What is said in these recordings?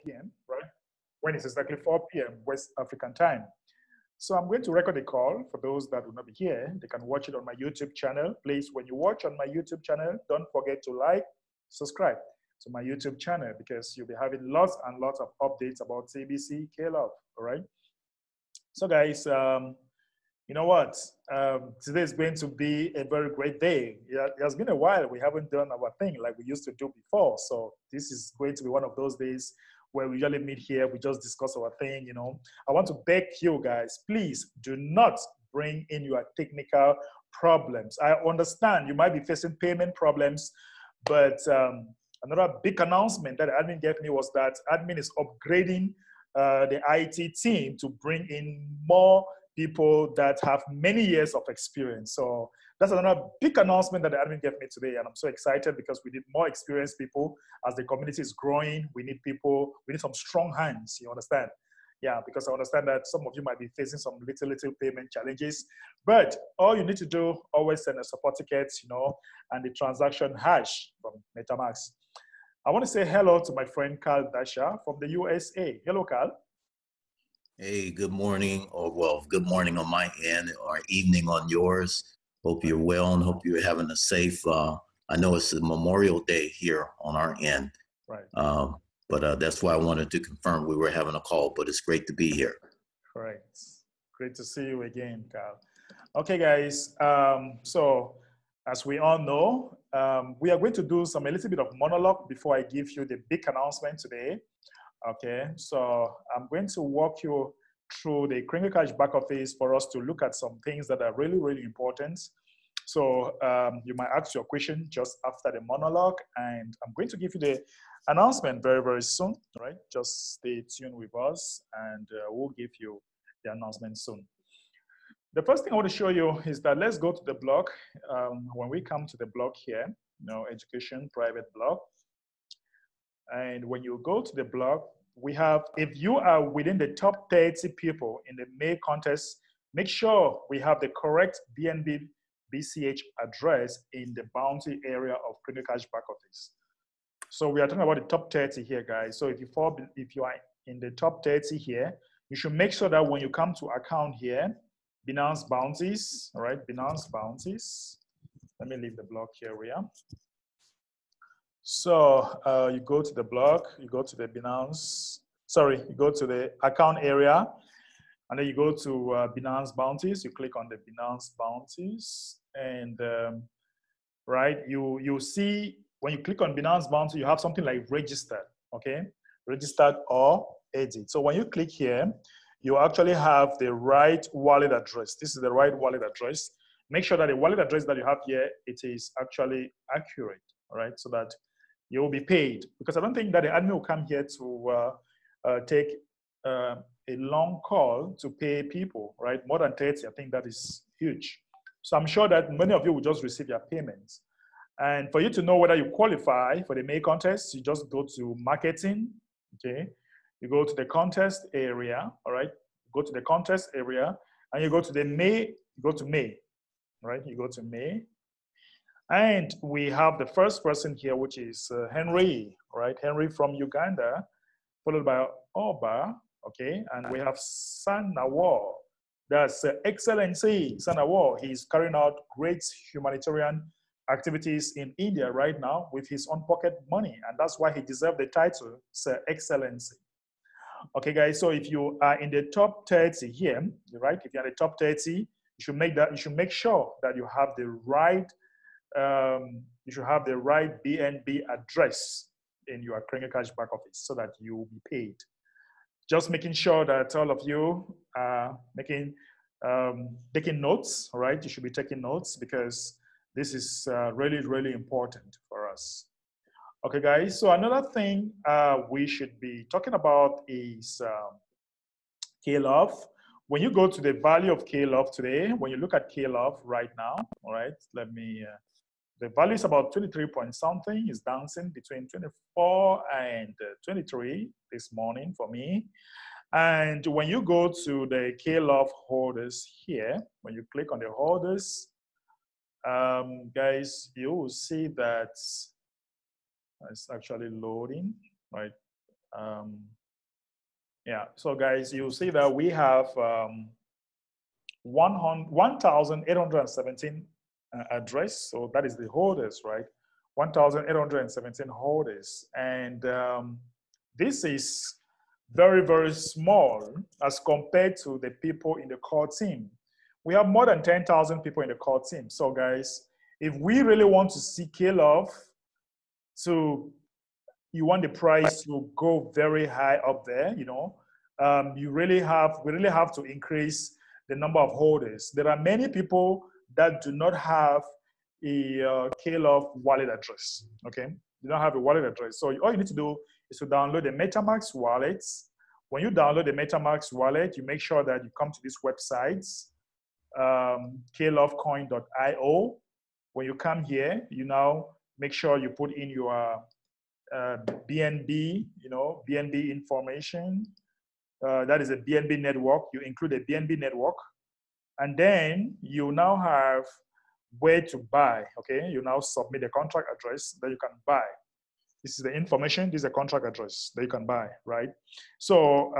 p.m., right? When it's exactly 4 p.m. West African time. So I'm going to record a call for those that will not be here. They can watch it on my YouTube channel. Please, when you watch on my YouTube channel, don't forget to like, subscribe to my YouTube channel because you'll be having lots and lots of updates about CBC K-Love, all right? So guys, you know what? Today is going to be a very great day. Yeah, it has been a while. We haven't done our thing like we used to do before. So this is going to be one of those days where we usually meet here. We just discuss our thing, you know. I want to beg you guys, please do not bring in your technical problems. I understand you might be facing payment problems, but another big announcement that admin gave me was that admin is upgrading the IT team to bring in more people that have many years of experience. So that's another big announcement that the admin gave me today. And I'm so excited because we need more experienced people as the community is growing. We need people, we need some strong hands, you understand? Yeah, because I understand that some of you might be facing some little payment challenges, but all you need to do, always send a support ticket, you know, and the transaction hash from MetaMask. I want to say hello to my friend Carl Dasha from the USA. Hello, Carl. Hey, good morning, or well, good morning on my end, or evening on yours. Hope you're well and hope you're having a safe. I know it's a Memorial Day here on our end, right? But that's why I wanted to confirm we were having a call. But it's great to be here. Correct. Great to see you again, Carl. Okay, guys. So as we all know, we are going to do a little bit of monologue before I give you the big announcement today. Okay, so I'm going to walk you through the Kringle Cash back office for us to look at some things that are really, really important. So you might ask your question just after the monologue, and I'm going to give you the announcement very, very soon, right? Just stay tuned with us, and we'll give you the announcement soon. The first thing I want to show you is that let's go to the blog. When we come to the blog here, you know, education private blog, and when you go to the blog, we have, if you are within the top 30 people in the May contest, make sure we have the correct BNB BCH address in the bounty area of Kringle Cash back office. So we are talking about the top 30 here, guys. So if you are in the top 30 here, you should make sure that when you come to account here, Binance bounties, all right, Binance bounties. Let me leave the blog here, we are. So you go to the blog, you go to the Binance, you go to the account area, and then you go to Binance bounties. You click on the Binance bounties, and right, you see when you click on Binance bounty, you have something like registered, okay, registered or edit. So when you click here, you actually have the right wallet address. This is the right wallet address. Make sure that the wallet address that you have here, it is actually accurate, all right, so that you will be paid. Because I don't think that the admin will come here to take a long call to pay people, right? More than 30, I think that is huge. So I'm sure that many of you will just receive your payments. And for you to know whether you qualify for the May contest, you just go to marketing, okay? You go to the contest area, all right? Go to the contest area, and you go to the May, you go to May, right? You go to May. And we have the first person here, which is Henry, right? Henry from Uganda, followed by Oba, okay? And we have Sanawar. That's Excellency Sanawar. He's carrying out great humanitarian activities in India right now with his own pocket money. And that's why he deserved the title, Sir Excellency. Okay, guys, so if you are in the top 30 here, right? If you're in the top 30, you should make sure that you have the right BNB address in your Kringle Cash back office so that you will be paid. Just making sure that all of you are taking notes, all right? You should be taking notes because this is really, really important for us. Okay, guys, so another thing we should be talking about is K-Love. When you go to the value of K-Love today, when you look at K-Love right now, all right, the value is about 23 point something. It's dancing between 24 and 23 this morning for me. And when you go to the K-Love holders here, when you click on the holders, guys, you will see that it's actually loading, right? Yeah, so guys, you see that we have 1,817 address. So that is the holders, right? 1,817 holders. And this is very, very small as compared to the people in the core team. We have more than 10,000 people in the core team. So guys, if we really want to see K-Love to, you want the price to go very high up there, we really have to increase the number of holders. There are many people that do not have a K-Love wallet address, okay? You don't have a wallet address. So all you need to do is to download the MetaMask wallet. When you download the MetaMask wallet, you make sure that you come to this website, klovecoin.io. When you come here, you now make sure you put in your BNB, BNB information. That is a BNB network. You include a BNB network. And then you now have where to buy, okay? You now submit a contract address that you can buy. This is the information, this is a contract address that you can buy, right? So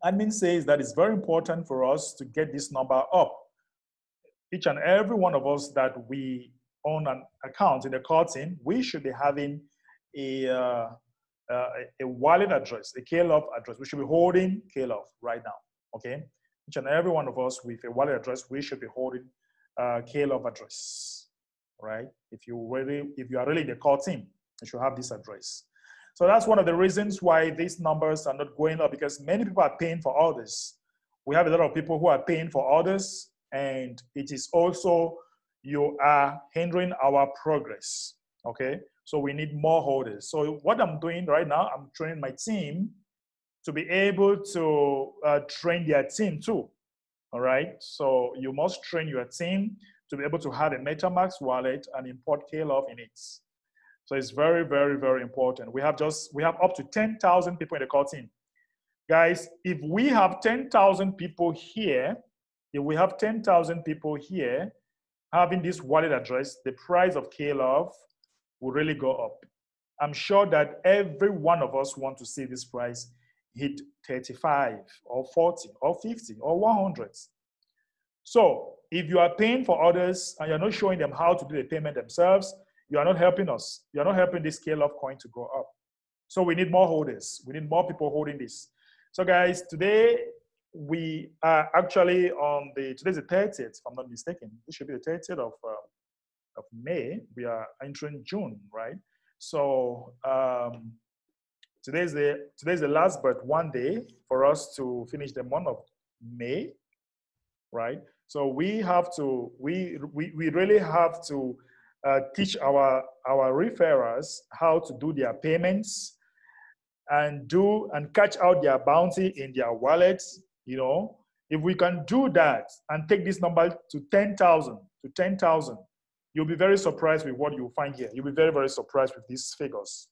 admin says that it's very important for us to get this number up. Each and every one of us that we own an account in the core team, we should be having a wallet address, a K-Love address. We should be holding K-Love right now, okay? Each and every one of us with a wallet address, we should be holding K-Love address, right? If you are really in the core team, you should have this address. So that's one of the reasons why these numbers are not going up, because many people are paying for orders. We have a lot of people who are paying for orders, and it is also, you are hindering our progress, okay? So we need more holders. So what I'm doing right now, I'm training my team to be able to train their team too, all right? So you must train your team to be able to have a MetaMask wallet and import K-Love in it. So it's very, very, very important. We have up to 10,000 people in the core team. Guys, if we have 10,000 people here, having this wallet address, the price of K-Love will really go up. I'm sure that every one of us want to see this price hit 35 or 40 or 50 or 100. So if you are paying for others and you're not showing them how to do the payment themselves, you are not helping us. You're not helping this K-Love coin to go up. So we need more holders. We need more people holding this. So guys, today we are actually today's the 30th, if I'm not mistaken. This should be the 30th of May. We are entering June, right? So today's the last but one day for us to finish the month of May, right? So we really have to teach our referrers how to do their payments and catch out their bounty in their wallets. If we can do that and take this number to 10,000, you'll be very surprised with what you'll find here. You'll be very, very surprised with these figures,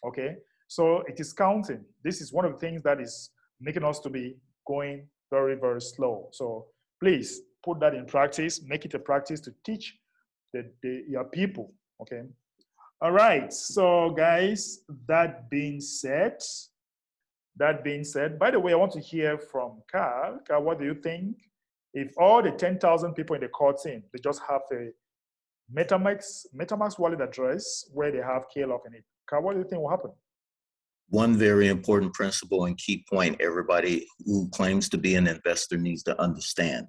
okay? So it is counting. This is one of the things that is making us to be going very, very slow. So please put that in practice, make it a practice to teach your people, okay? All right, so guys, that being said, by the way, I want to hear from Carl. Carl, what do you think? If all the 10,000 people in the core team, they just have a MetaMask wallet address where they have K-Love in it, Carl, what do you think will happen? One very important principle and key point everybody who claims to be an investor needs to understand,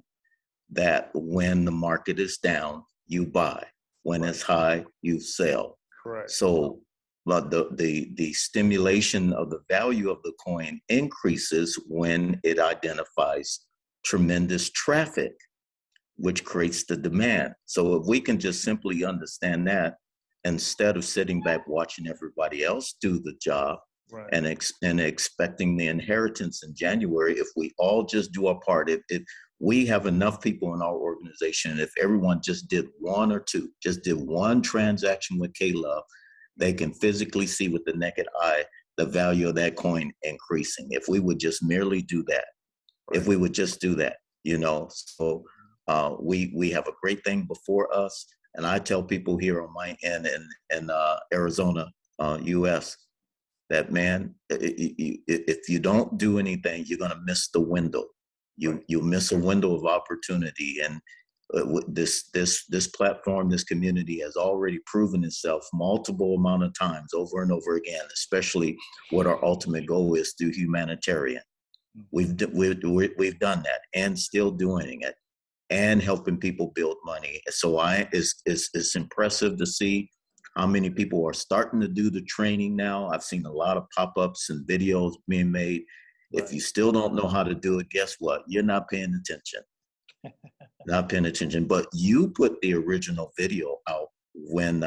that when the market is down, you buy. When it's high, you sell. Correct. So but the stimulation of the value of the coin increases when it identifies tremendous traffic, which creates the demand. So if we can just simply understand that, instead of sitting back watching everybody else do the job, right, and expecting the inheritance in January, if we all just do our part, if we have enough people in our organization, if everyone just did one transaction with K-Love, they can physically see with the naked eye the value of that coin increasing. If we would just merely do that, right, if we would just do that, so we have a great thing before us. And I tell people here on my end in Arizona, US, that, man, if you don't do anything, you're going to miss the window. You'll miss a window of opportunity. And this platform, this community has already proven itself multiple amount of times over and over again, especially what our ultimate goal is through humanitarian. We've done that and still doing it and helping people build money. So it's impressive to see how many people are starting to do the training now. I've seen a lot of pop-ups and videos being made. Right. If you still don't know how to do it, guess what? You're not paying attention. Not paying attention. But you put the original video out when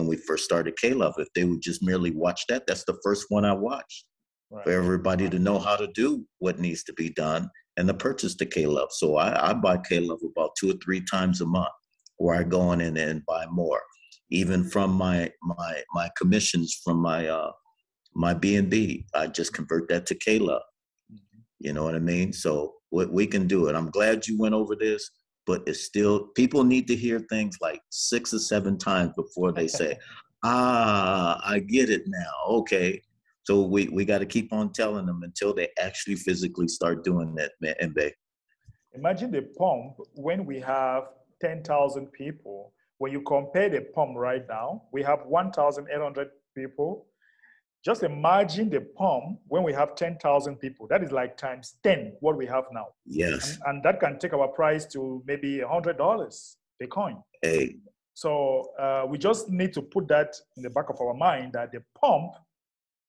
we first started K-Love. If they would just merely watch that, that's the first one I watched. Right. For everybody to know how to do what needs to be done and to purchase the K-Love. So I buy K-Love about 2 or 3 times a month, where I go in and buy more. Even from my commissions from my B&B, I just convert that to K-Love. You know what I mean? So we can do it. I'm glad you went over this, but it's still, people need to hear things like 6 or 7 times before they say, I get it now. Okay. So we got to keep on telling them until they actually physically start doing that, Mbe. Imagine the pump when we have 10,000 people. When you compare the pump right now, we have 1,800 people. Just imagine the pump when we have 10,000 people. That is like times 10 what we have now. Yes. And that can take our price to maybe $100 per coin. Hey. So we just need to put that in the back of our mind that the pump,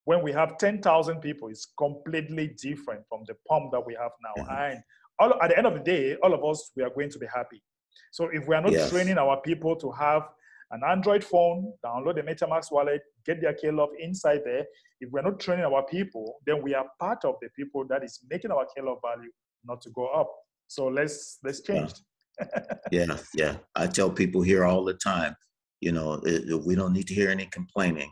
when we have 10,000 people, is completely different from the pump that we have now. And at the end of the day, all of us, we are going to be happy. So if we are not training our people to have an Android phone, download the MetaMask wallet, get their K-Love inside there, if we're not training our people, then we are part of the people that is making our K-Love value not to go up. So let's change. Yeah. I tell people here all the time, you know, we don't need to hear any complaining.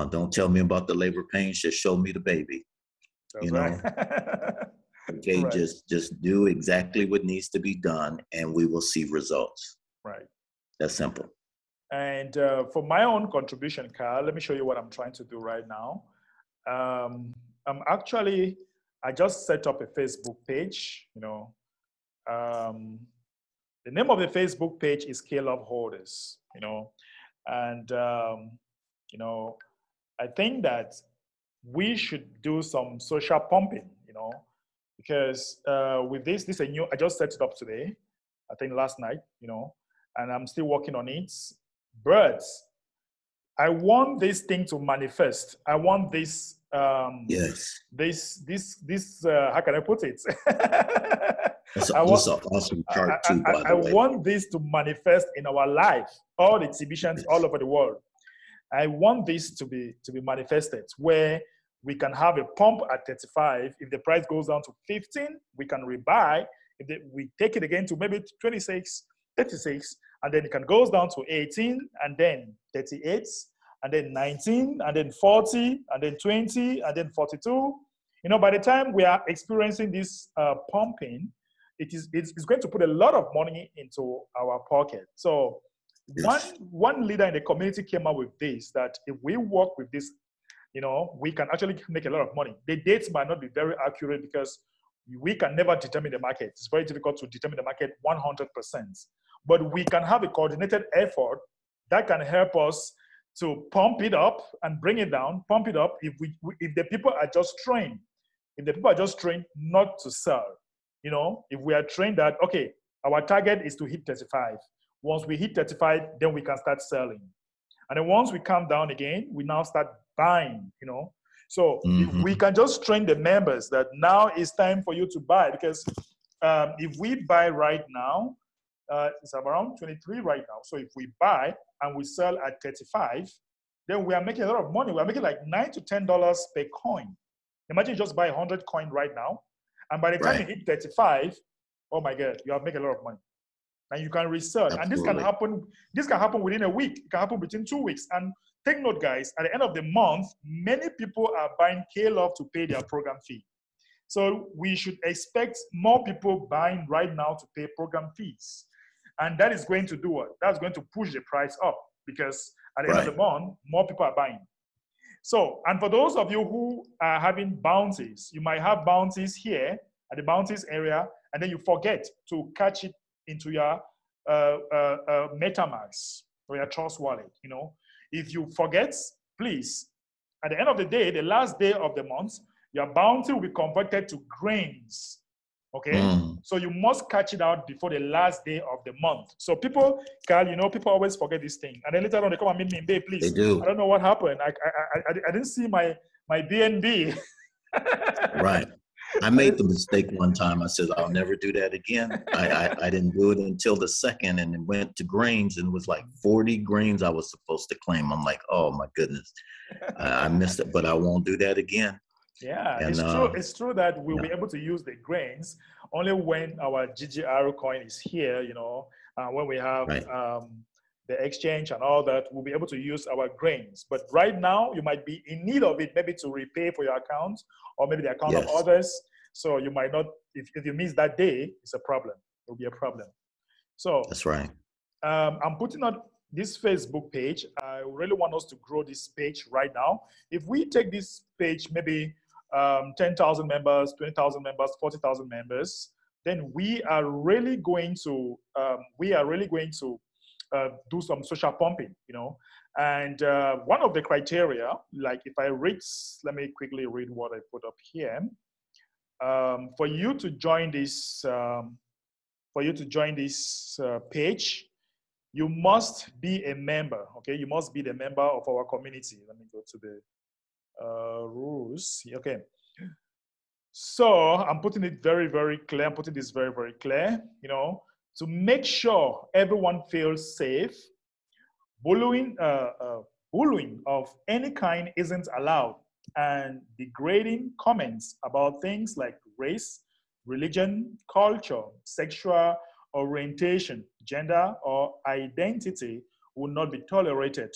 Don't tell me about the labor pains, just show me the baby. That's you know. Right. Okay, right. Just do exactly what needs to be done, and we will see results. Right. That's simple. And for my own contribution, Carl, let me show you what I'm trying to do right now. I just set up a Facebook page. You know, the name of the Facebook page is K-Love Holders. You know, and you know, I think that we should do some social pumping. You know. Because with this is a new, I just set it up today, I think last night, you know, and I'm still working on it. But I want this thing to manifest. I want this, this how can I put it? That's an awesome chart too, by the way. I want this to manifest in our life, all the exhibitions all over the world. I want this to be manifested where we can have a pump at 35. If the price goes down to 15, we can rebuy. We take it again to maybe 26, 36, and then it can goes down to 18, and then 38, and then 19, and then 40, and then 20, and then 42. You know, by the time we are experiencing this pumping, it's going to put a lot of money into our pocket. So one leader in the community came up with this, that if we work with this, you know, we can actually make a lot of money. The dates might not be very accurate because we can never determine the market. It's very difficult to determine the market 100%. But we can have a coordinated effort that can help us to pump it up and bring it down, pump it up if the people are just trained. If the people are just trained not to sell, you know, if we are trained that, okay, our target is to hit 35. Once we hit 35, then we can start selling. And then once we come down again, we now start buying, you know. So we can just train the members that now it's time for you to buy, because if we buy right now, it's around 23 right now. So if we buy and we sell at 35, then we are making a lot of money. We are making like $9 to $10 per coin. Imagine you just buy 100 coin right now. And by the time you hit 35, oh my God, you have made a lot of money. And you can resell. Absolutely. And this can happen within a week. It can happen within 2 weeks. And take note, guys, at the end of the month, many people are buying K-Love to pay their program fee. So we should expect more people buying right now to pay program fees. And that is going to do what? That's going to push the price up, because at the end of the month, more people are buying. So, and for those of you who are having bounties, you might have bounties here at the bounties area, and then you forget to catch it into your MetaMask or your Trust Wallet. You know, if you forget, please, at the end of the day, the last day of the month, your bounty will be converted to grains. Okay, so you must catch it out before the last day of the month. So people, Carl, you know, people always forget this thing, and then later on they come and meet me, babe, please. They do. I don't know what happened. I didn't see my BNB. Right. I made the mistake one time. I said, I'll never do that again. I didn't do it until the second, and it went to grains, and it was like 40 grains I was supposed to claim. I'm like, oh my goodness, I missed it, but I won't do that again. Yeah, And, it's true. It's true that we'll yeah. be able to use the grains only when our GGR coin is here, you know, when we have Right. The exchange and all that, we'll be able to use our grains. But right now, you might be in need of it, maybe to repay for your account or maybe the account of Yes. others. So you might not, if you miss that day, it's a problem. It'll be a problem. So That's right. I'm putting on this Facebook page. I really want us to grow this page right now. If we take this page, maybe 10,000 members, 20,000 members, 40,000 members, then we are really going to do some social pumping, you know. And one of the criteria, like if I read, let me quickly read what I put up here. For you to join this, page, you must be a member. Okay, you must be the member of our community. Let me go to the rules. Okay. So I'm putting it very, very clear. I'm putting this very, very clear, you know, to make sure everyone feels safe. Bullying of any kind isn't allowed, and degrading comments about things like race, religion, culture, sexual orientation, gender, or identity will not be tolerated.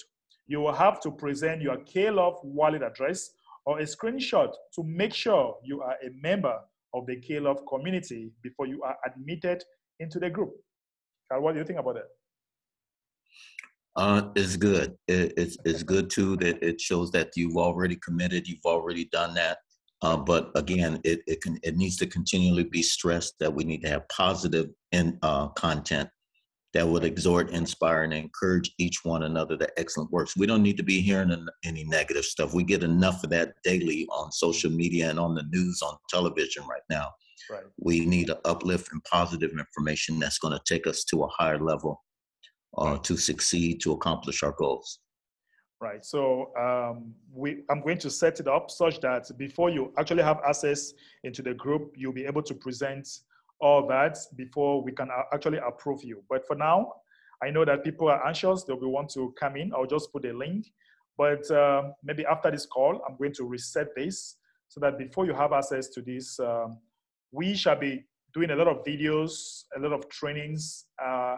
You will have to present your K-Love wallet address or a screenshot to make sure you are a member of the K-Love community before you are admitted into the group. Carl, what do you think about that? It's good. It's good too that it shows that you've already committed, you've already done that. But again, it needs to continually be stressed that we need to have positive content that would exhort, inspire, and encourage each one another to excellent works. We don't need to be hearing any negative stuff. We get enough of that daily on social media and on the news, on television right now. Right. We need to uplift and positive information that's going to take us to a higher level to succeed, to accomplish our goals. Right. So I'm going to set it up such that before you actually have access into the group, you'll be able to present all that before we can actually approve you. But for now, I know that people are anxious. They'll want to come in. I'll just put a link. But maybe after this call, I'm going to reset this so that before you have access to this, we shall be doing a lot of videos, a lot of trainings, a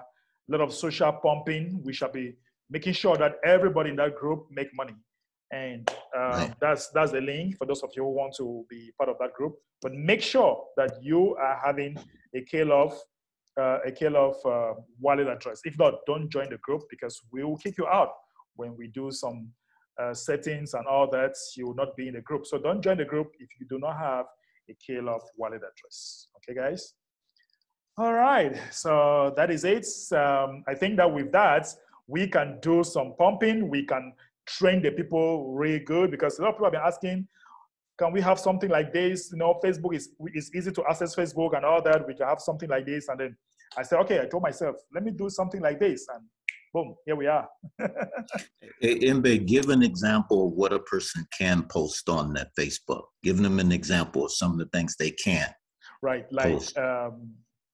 lot of social pumping. We shall be making sure that everybody in that group make money. And Right. that's the link for those of you who want to be part of that group. But make sure that you are having a K-Love wallet address. If not, don't join the group because we will kick you out when we do some settings and all that. You will not be in the group. So don't join the group if you do not have a K-Love wallet address. Okay, guys? All right, so that is it. I think that with that, we can do some pumping. We can train the people really good because a lot of people have been asking, can we have something like this? You know, Facebook is easy to access Facebook and all that. We can have something like this. And then I said, okay, I told myself, let me do something like this. And boom, here we are. Mbe, give an example of what a person can post on that Facebook. Give them an example of some of the things they can. Right, like post.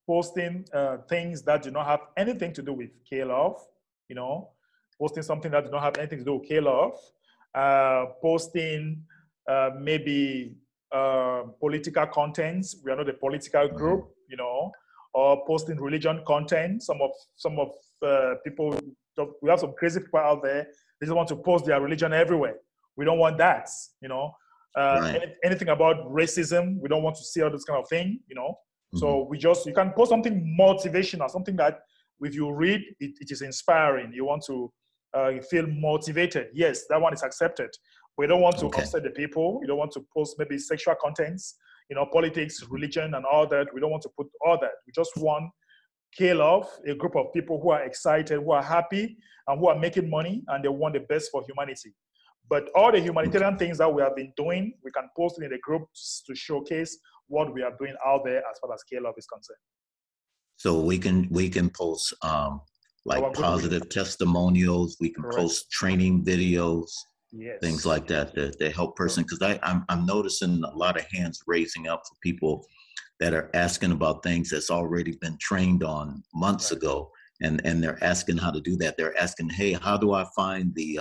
Posting things that do not have anything to do with K-Love, you know, posting something that do not have anything to do with K-Love, posting maybe political contents. We are not a political group, you know, or posting religion content. Some of people, we have some crazy people out there. They just want to post their religion everywhere. We don't want that, you know. Right. Anything about racism, we don't want to see all this kind of thing, you know. So you can post something motivational, something that if you read, it is inspiring. You want to feel motivated. Yes, that one is accepted. We don't want to Okay. upset the people. We don't want to post maybe sexual contents, politics, religion, and all that. We don't want to put all that. We just want K-Love, a group of people who are excited, who are happy, and who are making money, and they want the best for humanity. But all the humanitarian things that we have been doing, we can post it in the group to showcase what we are doing out there as far as K-Love is concerned. So we can post like positive testimonials. We can post training videos, things like that that help person. Because I'm noticing a lot of hands raising up for people that are asking about things that's already been trained on months ago, and they're asking how to do that. They're asking, hey, how do I find the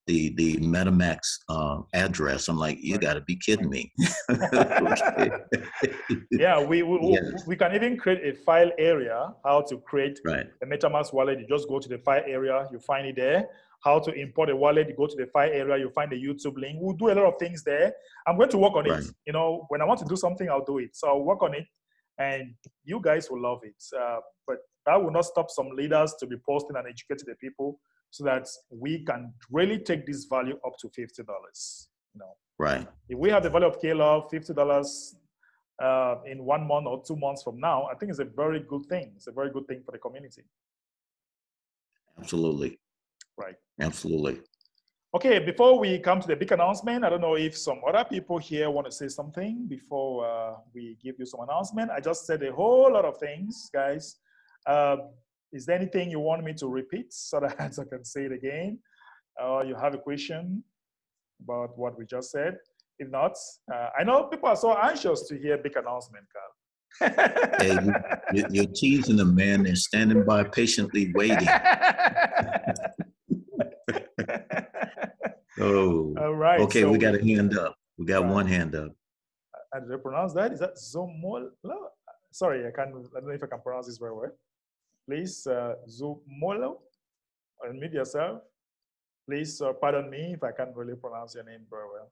MetaMask address? I'm like, you got to be kidding me. Yeah, we can even create a file area, how to create a MetaMask wallet. You just go to the file area, you find it there. How to import a wallet, you go to the file area, you find the YouTube link. We'll do a lot of things there. I'm going to work on it. When I want to do something, I'll do it. So I'll work on it, and you guys will love it. But that will not stop some leaders to be posting and educating the people, so that we can really take this value up to $50. Right. If we have the value of K-Love, $50 in 1 month or 2 months from now, I think it's a very good thing. It's a very good thing for the community. Absolutely. Right. Absolutely. Okay, before we come to the big announcement, I don't know if some other people here want to say something before we give you some announcement. I just said a whole lot of things, guys. Is there anything you want me to repeat so that I can say it again? Or you have a question about what we just said? If not, I know people are so anxious to hear big announcement, Carl. Hey, you're teasing them, man. They're standing by patiently waiting. Oh, all right. Okay, so we got a hand up. We got one hand up. How do I pronounce that? Is that Zomolo? Sorry, I don't know if I can pronounce this very well. Please, Zomolo, unmute yourself. Please pardon me if I can't really pronounce your name very well.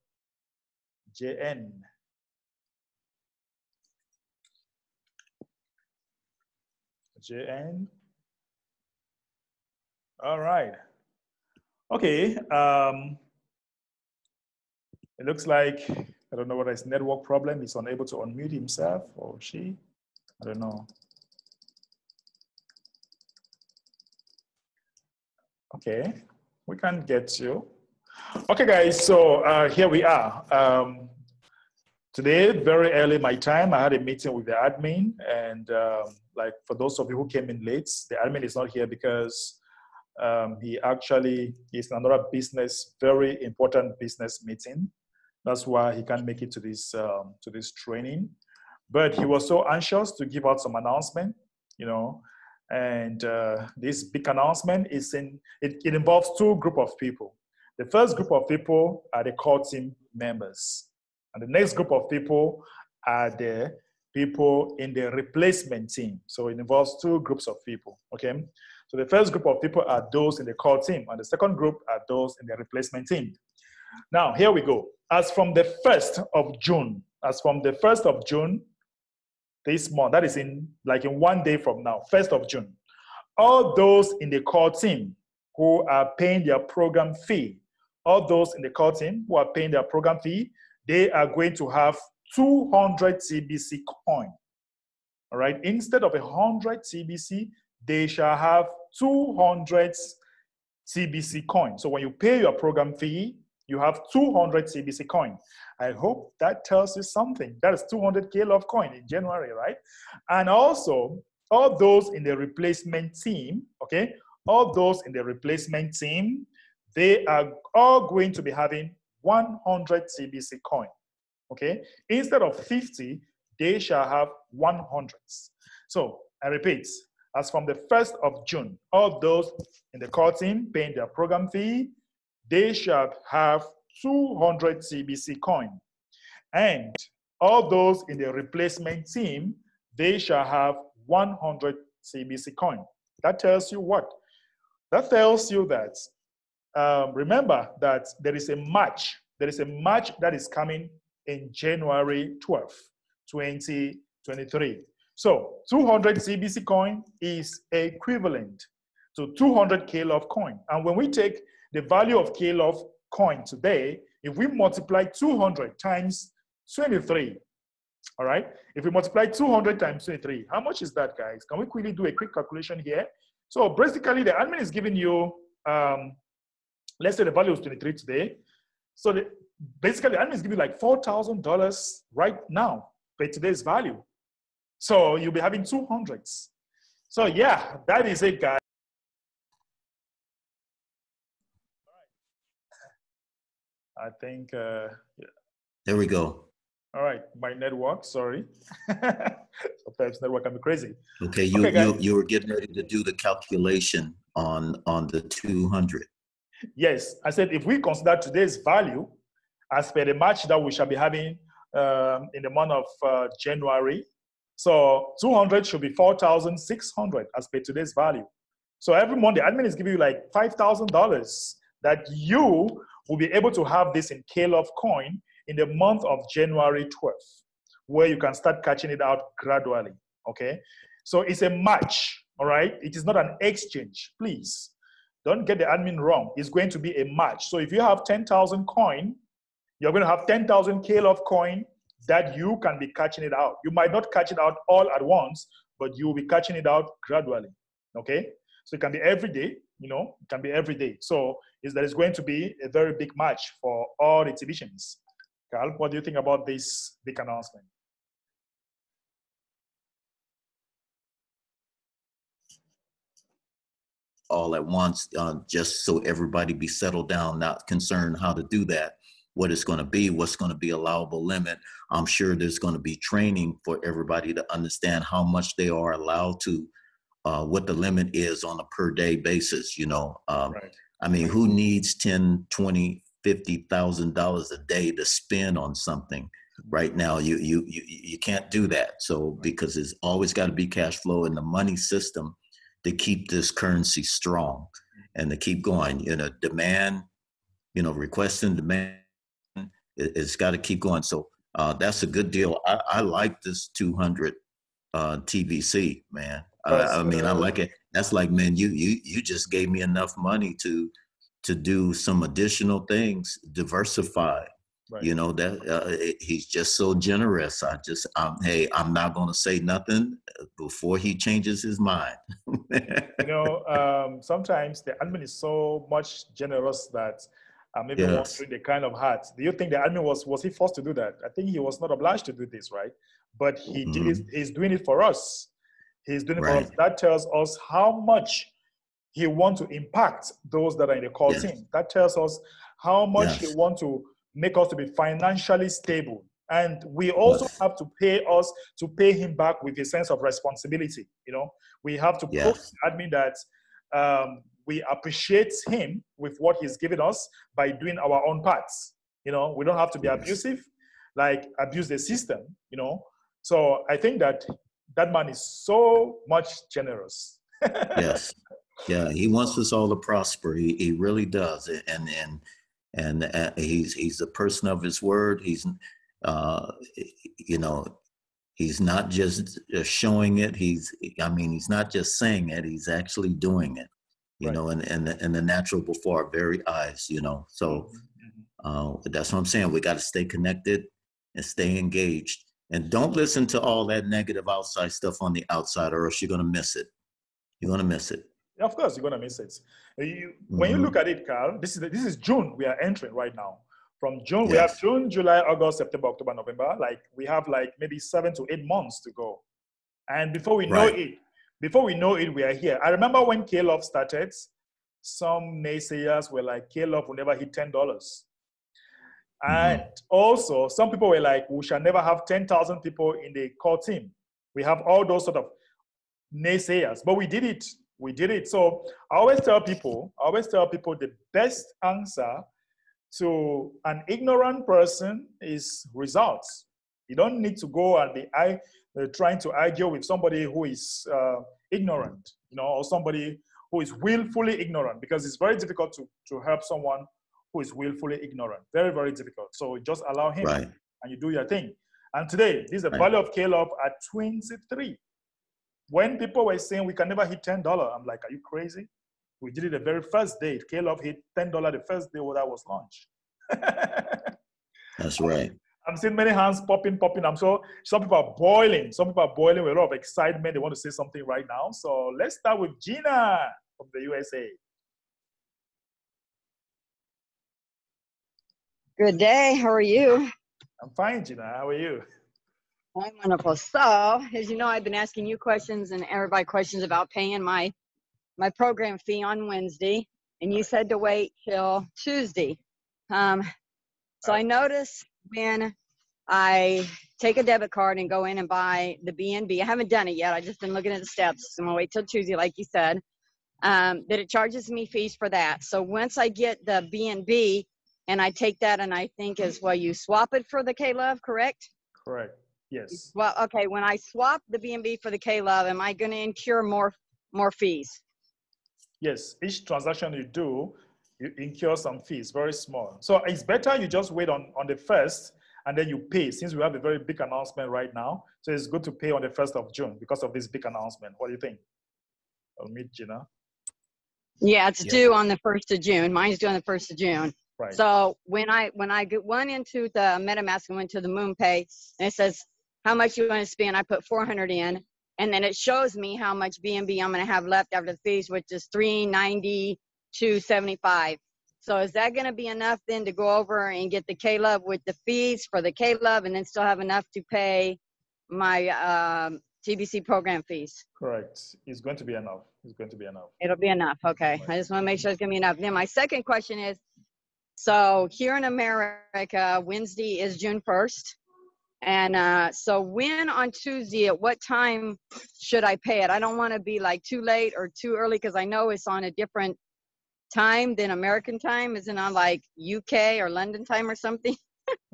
JN. JN. All right. Okay. It looks like, I don't know whether it's network problem. He's unable to unmute himself or she. I don't know. Okay, we can get you. Okay, guys, so here we are. Today, very early my time, I had a meeting with the admin, and like for those of you who came in late, the admin is not here because he actually is in another business, very important business meeting. That's why he can't make it to this training. But he was so anxious to give out some announcement, and this big announcement is it involves two groups of people. The first group of people are the core team members. And the next group of people are the people in the replacement team. So it involves two groups of people, okay? So the first group of people are those in the core team, and the second group are those in the replacement team. Now, here we go. As from the 1st of June, this month, that is in 1 day from now, 1st of June, all those in the core team who are paying their program fee, they are going to have 200 TBC coin. All right, instead of 100 TBC, they shall have 200 TBC coin. So when you pay your program fee, you have 200 TBC coin. I hope that tells you something. That is 200 K-Love coin in January, right? And also, all those in the replacement team, okay? All those in the replacement team, they are all going to be having 100 TBC coin, okay? Instead of 50, they shall have 100. So, I repeat, as from the 1st of June, all those in the core team paying their program fee, they shall have 200 TBC coin. And all those in the replacement team, they shall have 100 TBC coin. That tells you what? That tells you that, remember that there is a match. There is a match that is coming in January 12th, 2023. So 200 TBC coin is equivalent to 200 K-Love coin. And when we take the value of K-Love coin today, if we multiply 200 times 23, all right? If we multiply 200 times 23, how much is that, guys? Can we quickly do a quick calculation here? So basically, the admin is giving you, let's say the value is 23 today. So basically, the admin is giving you like $4,000 right now by today's value. So you'll be having 200s. So yeah, that is it, guys. I think, yeah. There we go. All right, my network, sorry. Sometimes network can be crazy. Okay, you were getting ready to do the calculation on the 200. Yes, I said if we consider today's value as per the match that we shall be having in the month of January, so 200 should be 4,600 as per today's value. So every month the admin is giving you like $5,000 that you will be able to have this in KLove coin in the month of January 12th, where you can start catching it out gradually, okay? So it's a match, all right? It is not an exchange, please. Don't get the admin wrong. It's going to be a match. So if you have 10,000 coin, you're going to have 10,000 KLove coin that you can be catching it out. You might not catch it out all at once, but you will be catching it out gradually, okay? So it can be every day, you know, it can be every day. So there is going to be a very big match for all exhibitions. Carl, what do you think about this big announcement? All at once, just so everybody be settled down, not concerned how to do that, what it's going to be, what's going to be allowable limit. I'm sure there's going to be training for everybody to understand how much they are allowed to, what the limit is on a per day basis, you know. Right. I mean, who needs $10, $20, $50,000 a day to spend on something right now? You can't do that. So because it's always got to be cash flow in the money system to keep this currency strong and to keep going. You know, demand, you know, request and demand, it's got to keep going. So that's a good deal. I like this 200 TVC, man. I mean, I like it. That's like, man, you just gave me enough money to do some additional things, diversify. Right. You know, that he's just so generous. Hey, I'm not going to say nothing before he changes his mind. You know, sometimes the admin is so much generous that maybe wondering the kind of heart. Do you think the admin was he forced to do that? I think he was not obliged to do this, right? But he did it, he's doing it for us. He's doing it for us. That tells us how much he wants to impact those that are in the core team. That tells us how much he wants to make us to be financially stable. And we also have to pay him back with a sense of responsibility. You know, we have to prove to the admin that we appreciate him with what he's given us by doing our own parts. You know, we don't have to be abusive, like abuse the system, you know. So I think that man is so much generous. Yes. Yeah, he wants us all to prosper. He really does. And he's a person of his word. He's, you know, he's not just showing it. He's not just saying it. He's actually doing it, you know, and the natural before our very eyes, you know. So that's what I'm saying. We got to stay connected and stay engaged. And don't listen to all that negative outside stuff on the outside, or else you're going to miss it. You're going to miss it. Of course, you're going to miss it. When you look at it, Carl, this is June we are entering right now. From June, we have June, July, August, September, October, November. Like we have like maybe 7 to 8 months to go. And before we know it, we are here. I remember when KLove started, some naysayers were like, KLove will never hit $10. And also, some people were like, we shall never have 10,000 people in the core team. We have all those sort of naysayers, but we did it. We did it. So I always tell people the best answer to an ignorant person is results. You don't need to go and be trying to argue with somebody who is ignorant, you know, or somebody who is willfully ignorant, because it's very difficult to help someone who is willfully ignorant. Very, very difficult. So just allow him and you do your thing. And today, this is the value of KLove at 23. When people were saying we can never hit $10, I'm like, are you crazy? We did it the very first day. KLove hit $10 the first day when that was launched. That's right. I'm seeing many hands popping. I'm sure some people are boiling. Some people are boiling with a lot of excitement. They want to say something right now. So let's start with Gina from the USA. Good day. How are you? I'm fine, Gina. How are you? I'm wonderful. So, as you know, I've been asking you questions and everybody questions about paying my program fee on Wednesday, and you said to wait till Tuesday. So I notice when I take a debit card and go in and buy the BNB, I haven't done it yet. I've just been looking at the steps. I'm gonna wait till Tuesday, like you said. That it charges me fees for that. So once I get the BNB and I take that and I think as well, you swap it for the K-Love, correct? Correct. Yes. Well, okay. When I swap the BNB for the K-Love, am I going to incur more fees? Yes. Each transaction you do, you incur some fees, very small. So it's better you just wait on the 1st and then you pay, since we have a very big announcement right now. So it's good to pay on the 1st of June because of this big announcement. What do you think? I'll meet Gina. Yeah, it's due on the 1st of June. Mine's due on the 1st of June. Right. So when I went into the MetaMask and went to the MoonPay, and it says how much you want to spend, I put 400 in, and then it shows me how much BNB I'm going to have left after the fees, which is 392.75. So is that going to be enough then to go over and get the K-Love with the fees for the K-Love, and then still have enough to pay my TBC program fees? Correct. It's going to be enough. It's going to be enough. It'll be enough. Okay. Right. I just want to make sure it's going to be enough. Then my second question is, so here in America, Wednesday is June 1st. And so when on Tuesday, at what time should I pay it? I don't want to be like too late or too early, because I know it's on a different time than American time. Isn't it on like UK or London time or something?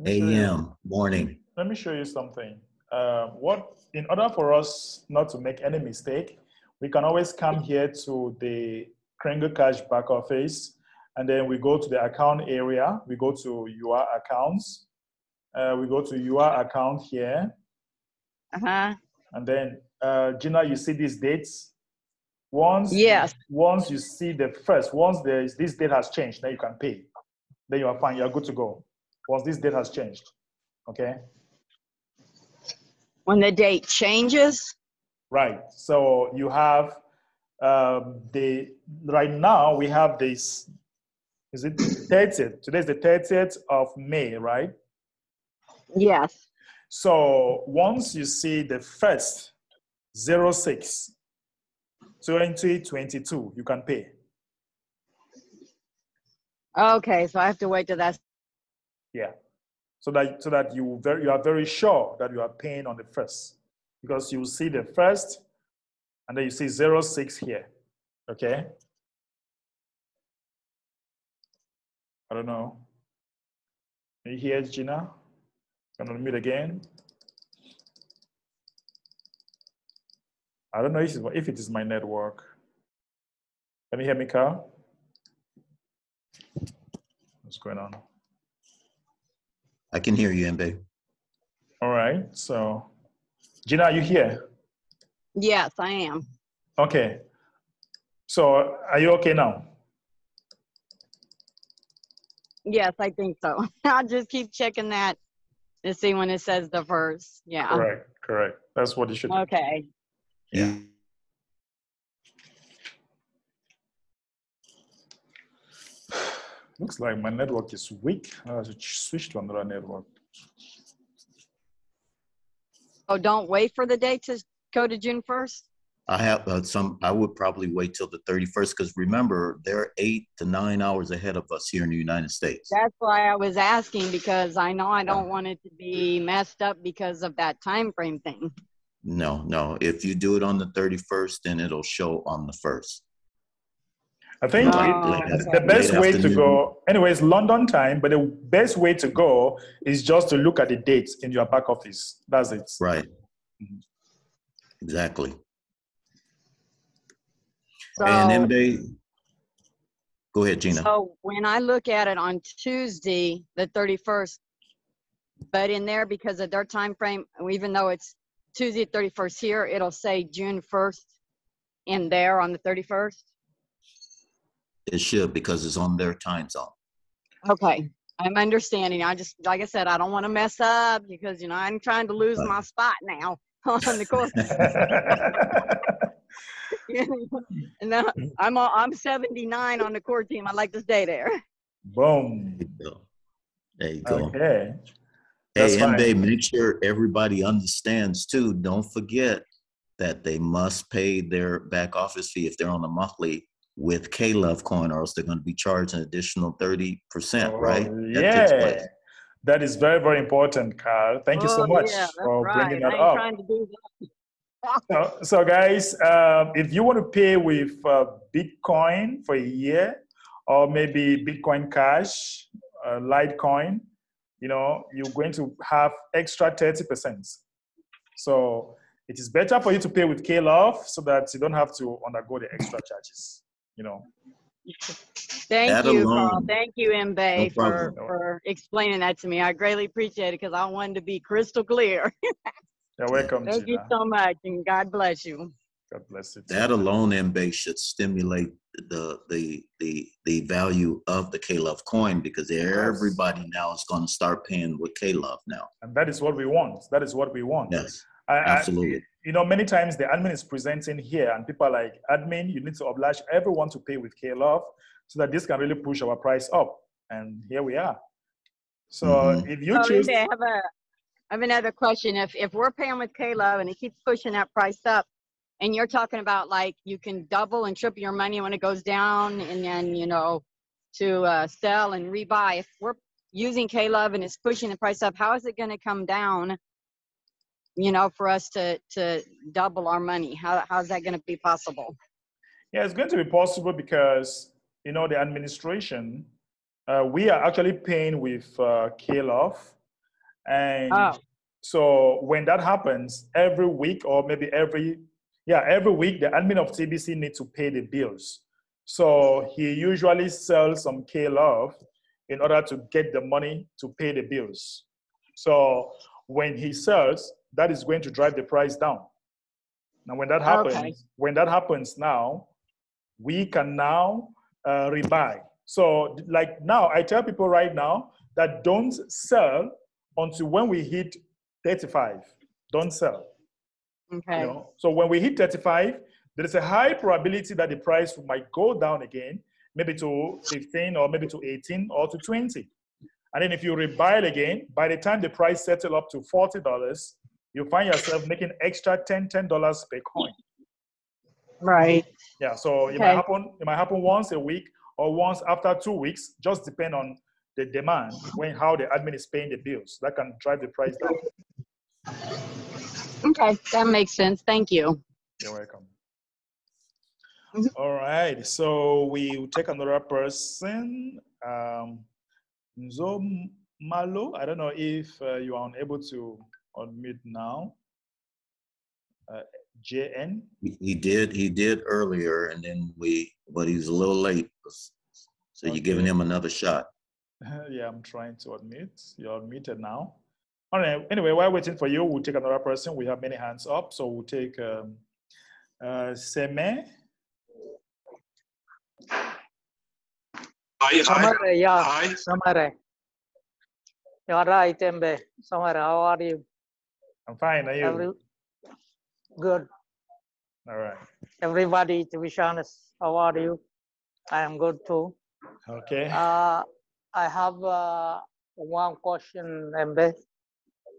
AM, morning. Let me show you something. In order for us not to make any mistake, we can always come here to the Kringle Cash back office, and then we go to the account area. We go to your accounts. We go to your account here. Uh-huh. And then, Gina, you see these dates? Once you see the first, once this date has changed, then you can pay. Then you are fine. You are good to go. Once this date has changed, okay? When the date changes? Right. So you have right now we have this, is it 30th? Today's the 30th of May, right? Yes. So once you see the first 06 2022, you can pay. Okay, so I have to wait till that's. Yeah. So that you are very sure that you are paying on the first, because you will see the first and then you see 06 here. Okay. I don't know. Can you hear Gina? Can I unmute again? I don't know if it is my network. Can you hear me, Carl? What's going on? I can hear you, Mbe. All right. So, Gina, are you here? Yes, I am. Okay. So, are you okay now? Yes, I think so. I'll just keep checking that to see when it says the first. Yeah. Correct. That's what you should do. Okay. Yeah. Looks like my network is weak. I should switch to another network. Oh, don't wait for the date to go to June 1st? I have I would probably wait till the 31st, because remember, they're 8 to 9 hours ahead of us here in the United States. That's why I was asking, because I know I don't want it to be messed up because of that time frame thing. No. If you do it on the 31st, then it'll show on the 1st. I think the best way to go, anyways, London time, but the best way to go is just to look at the dates in your back office. That's it. Right. Mm-hmm. Exactly. So, and Mbe, go ahead, Gina. So when I look at it on Tuesday, the 31st, but in there, because of their time frame, even though it's Tuesday 31st here, it'll say June 1st in there on the 31st. It should, because it's on their time zone. Okay. I'm understanding. I just, like I said, I don't want to mess up because, I'm trying to lose my spot now on the course. And now I'm 79 on the core team. I'd like to stay there. Boom. There you go. Okay. Hey, That's fine. Mbe, make sure everybody understands too. Don't forget that they must pay their back office fee if they're on a monthly with KLove coin, or else they're going to be charged an additional 30%, right? That takes Yeah. place. That is very, very important, Carl. Thank you so much Yeah, that's for bringing right. that I ain't up. trying to do that. So guys, if you want to pay with Bitcoin for a year, or maybe Bitcoin Cash, Litecoin, you're going to have extra 30%. So it is better for you to pay with KLove so that you don't have to undergo the extra charges. Thank That you, alone. Carl. Thank you, Mbe, No problem. for explaining that to me. I greatly appreciate it because I wanted to be crystal clear. You're welcome, Thank you Gina. so much, and God bless you. God bless you. That alone, Mbe, should stimulate the value of the KLove coin, because everybody now is going to start paying with KLove now. And that is what we want. That is what we want. Yes, absolutely. Many times the admin is presenting here and people are like, admin, you need to oblige everyone to pay with KLove so that this can really push our price up. And here we are. So if you choose... I have another question. If we're paying with KLove and it keeps pushing that price up, and you're talking about like you can double and triple your money when it goes down, and then to sell and rebuy. If we're using KLove and it's pushing the price up, how is it going to come down? For us to double our money, how's that going to be possible? Yeah, it's going to be possible because the administration, we are actually paying with KLove, and so when that happens, every week or maybe every week, the admin of TBC needs to pay the bills. So he usually sells some KLove in order to get the money to pay the bills. So when he sells, that is going to drive the price down. Now, when that happens, now we can now rebuy. So, like now, I tell people right now that don't sell until when we hit 35. Don't sell. Okay. So when we hit 35, there is a high probability that the price might go down again, maybe to 15 or maybe to 18 or to 20. And then if you rebuy it again, by the time the price settles up to $40, you find yourself making extra $10 per coin. Right. Yeah. So it might happen once a week or once after 2 weeks. Just depend on the demand, how the admin is paying the bills. That can drive the price down. Okay, that makes sense. Thank you. You're welcome. All right, so we'll take another person. Nzo Malo, I don't know if you are unable to unmute now. JN? He did earlier, and then but he's a little late. So you're giving him another shot. Yeah, I'm trying to unmute. You're unmuted now. All right, anyway, while waiting for you, we'll take another person. We have many hands up, so we'll take Seme. Samare, yeah. Hi. Samare. You're right, Mbe. Samare, how are you? I'm fine. Are you? Good. All right. Everybody, to be honest, how are you? I am good too. Okay. I have one question, Mbe.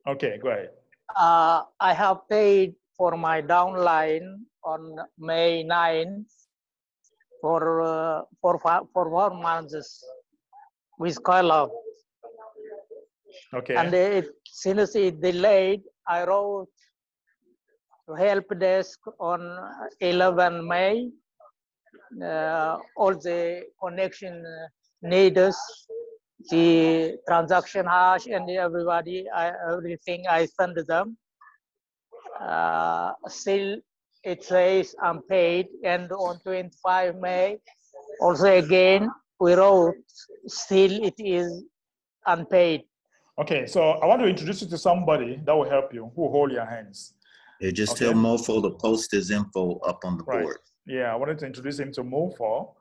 Okay, go ahead. I have paid for my downline on May 9th for 4 months with KLove. Okay. And since it delayed, I wrote to help desk on 11 May. All the connection needs, the transaction hash, and everything I send them. Still, it says unpaid, and on 25 May, also again, we wrote, still it is unpaid. Okay, so I want to introduce you to somebody that will help you, who will hold your hands. Yeah, just tell Mofo to post his info up on the board. Yeah, I wanted to introduce him to Mofo.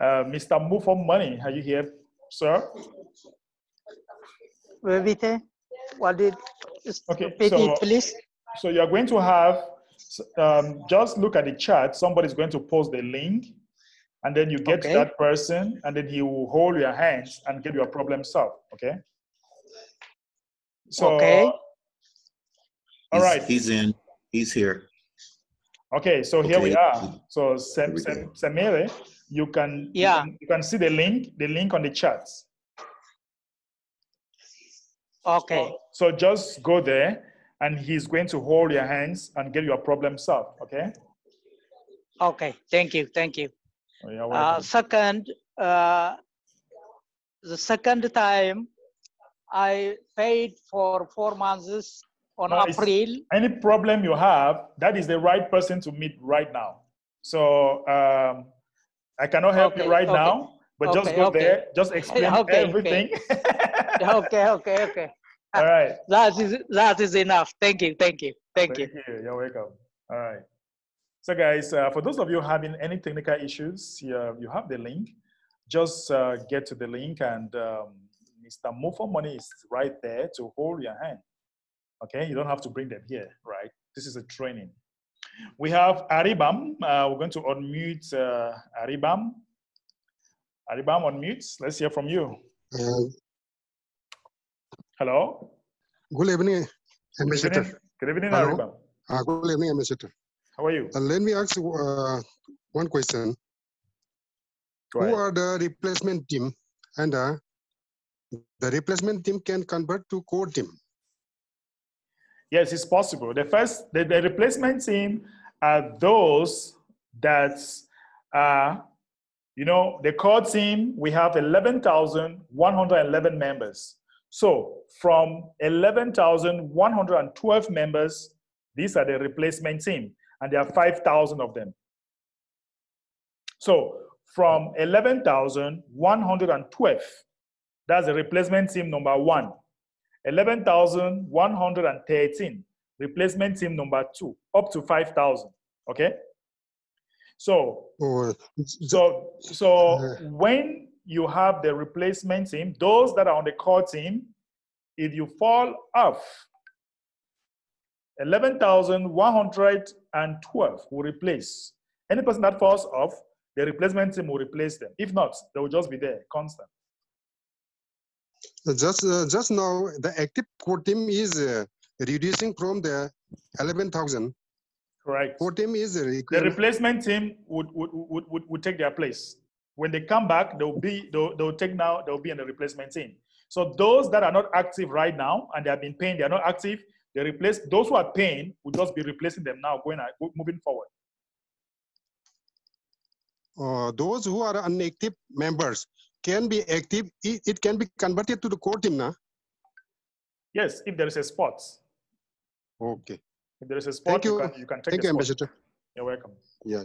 Mr. Mofo Money, are you here, sir? Vivite, what did Okay, repeat it, please? so you're going to have, just look at the chat. Somebody's going to post the link, and then you get to Okay. that person, and then he will hold your hands and get your problem solved. Okay. So, Okay. all right. He's here. Okay, so here we are. So Here we go. Samere, you can see the link on the chat. Okay. So just go there, and he's going to hold your hands and get your problem solved. Okay. Okay. Thank you. Thank you. Oh, you're welcome. Second, the second time I paid for 4 months on No, April. Any problem you have, that is the right person to meet right now. So I cannot help you right now, but just go there, just explain everything. Okay. All right. That is enough. Thank you. Thank you. Thank you. You're welcome. All right. So guys, for those of you having any technical issues, you have the link. Just get to the link, and Mr. Move for Money is right there to hold your hand. Okay, you don't have to bring them here, right? This is a training. We have Aribam. We're going to unmute Aribam. Aribam, unmute. Let's hear from you. Hello. Good evening, Ambassador. Good evening, Aribam. Good evening, Ambassador. How are you? Let me ask you one question. Who are the replacement team? And the replacement team can convert to core team. Yes, it's possible. The replacement team are those that the core team, we have 11,111 members. So from 11,112 members, these are the replacement team, and there are 5,000 of them. So from 11,112, that's the replacement team number 1. 11,113, replacement team number 2, up to 5,000. Okay. So when you have the replacement team, those that are on the core team, if you fall off, 11,112 will replace. Any person that falls off, the replacement team will replace them. If not, they will just be there, constant. Just now, the active core team is reducing from the 11,000. Correct. Core team is the replacement team would take their place. When they come back, they'll be in the replacement team. So those that are not active right now and they have been paying, they are not active. They replace those who are paying. Will just be replacing them now, moving forward. Those who are inactive members can be active. It can be converted to the core team now. Yes, if there is a spot. Okay. If there is a spot, you can take Thank you, Ambassador. You're welcome. Yeah.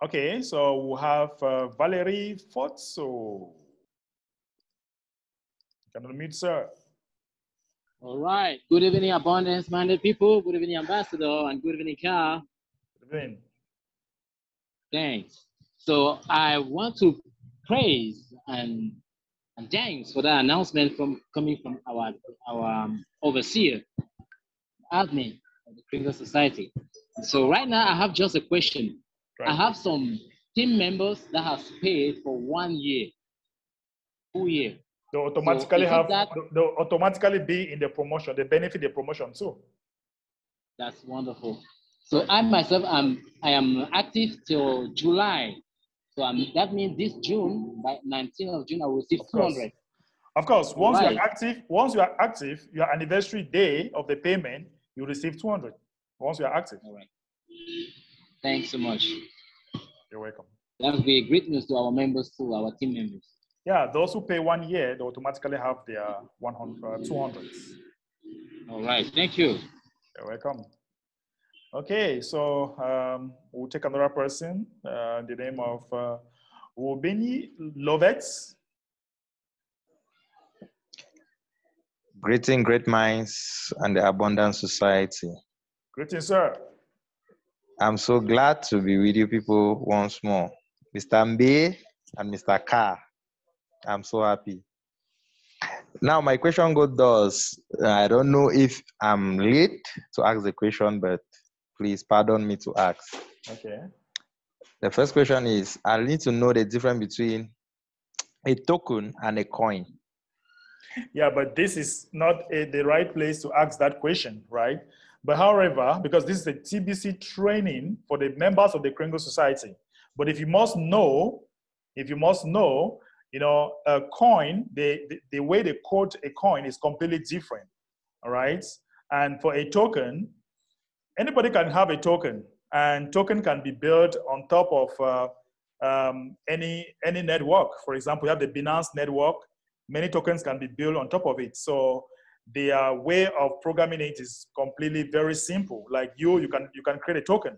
Okay, so we'll have Valerie Forzo. You can unmute, sir. All right. Good evening, abundance-minded people. Good evening, Ambassador, and good evening, Carl. Good evening. Thanks. So I want to praise and thanks for that announcement coming from our overseer, admin of the Criminal Society. So right now I have just a question. Right. I have some team members that have paid for 1 year, 2 years. They automatically they'll automatically be in the promotion. They benefit the promotion too. That's wonderful. So I myself I am active till July. So that means this June, by 19th of June, I will receive 200. Of course, once you are active, your anniversary day of the payment, you receive 200. Once you are active. All right. Thanks so much. You're welcome. That will be a great news to our members, to our team members. Yeah, those who pay 1 year, they automatically have their 200s. All right, thank you. You're welcome. Okay, so we'll take another person, the name of Wobeni Lovets. Greeting great minds and the Abundance Society. Greetings, sir. I'm so glad to be with you people once more. Mr. Mbe and Mr. Carr. I'm so happy. Now my question goes, I don't know if I'm late to ask the question, but please pardon me to ask. Okay. The first question is, I need to know the difference between a token and a coin. Yeah, but this is not the right place to ask that question, right? But however, because this is a TBC training for the members of the Kringle Society, but if you must know, you know, a coin, the way they quote a coin is completely different, all right? And for a token, anybody can have a token, and token can be built on top of any network. For example, you have the Binance network. Many tokens can be built on top of it. So their way of programming it is completely very simple. Like you can create a token.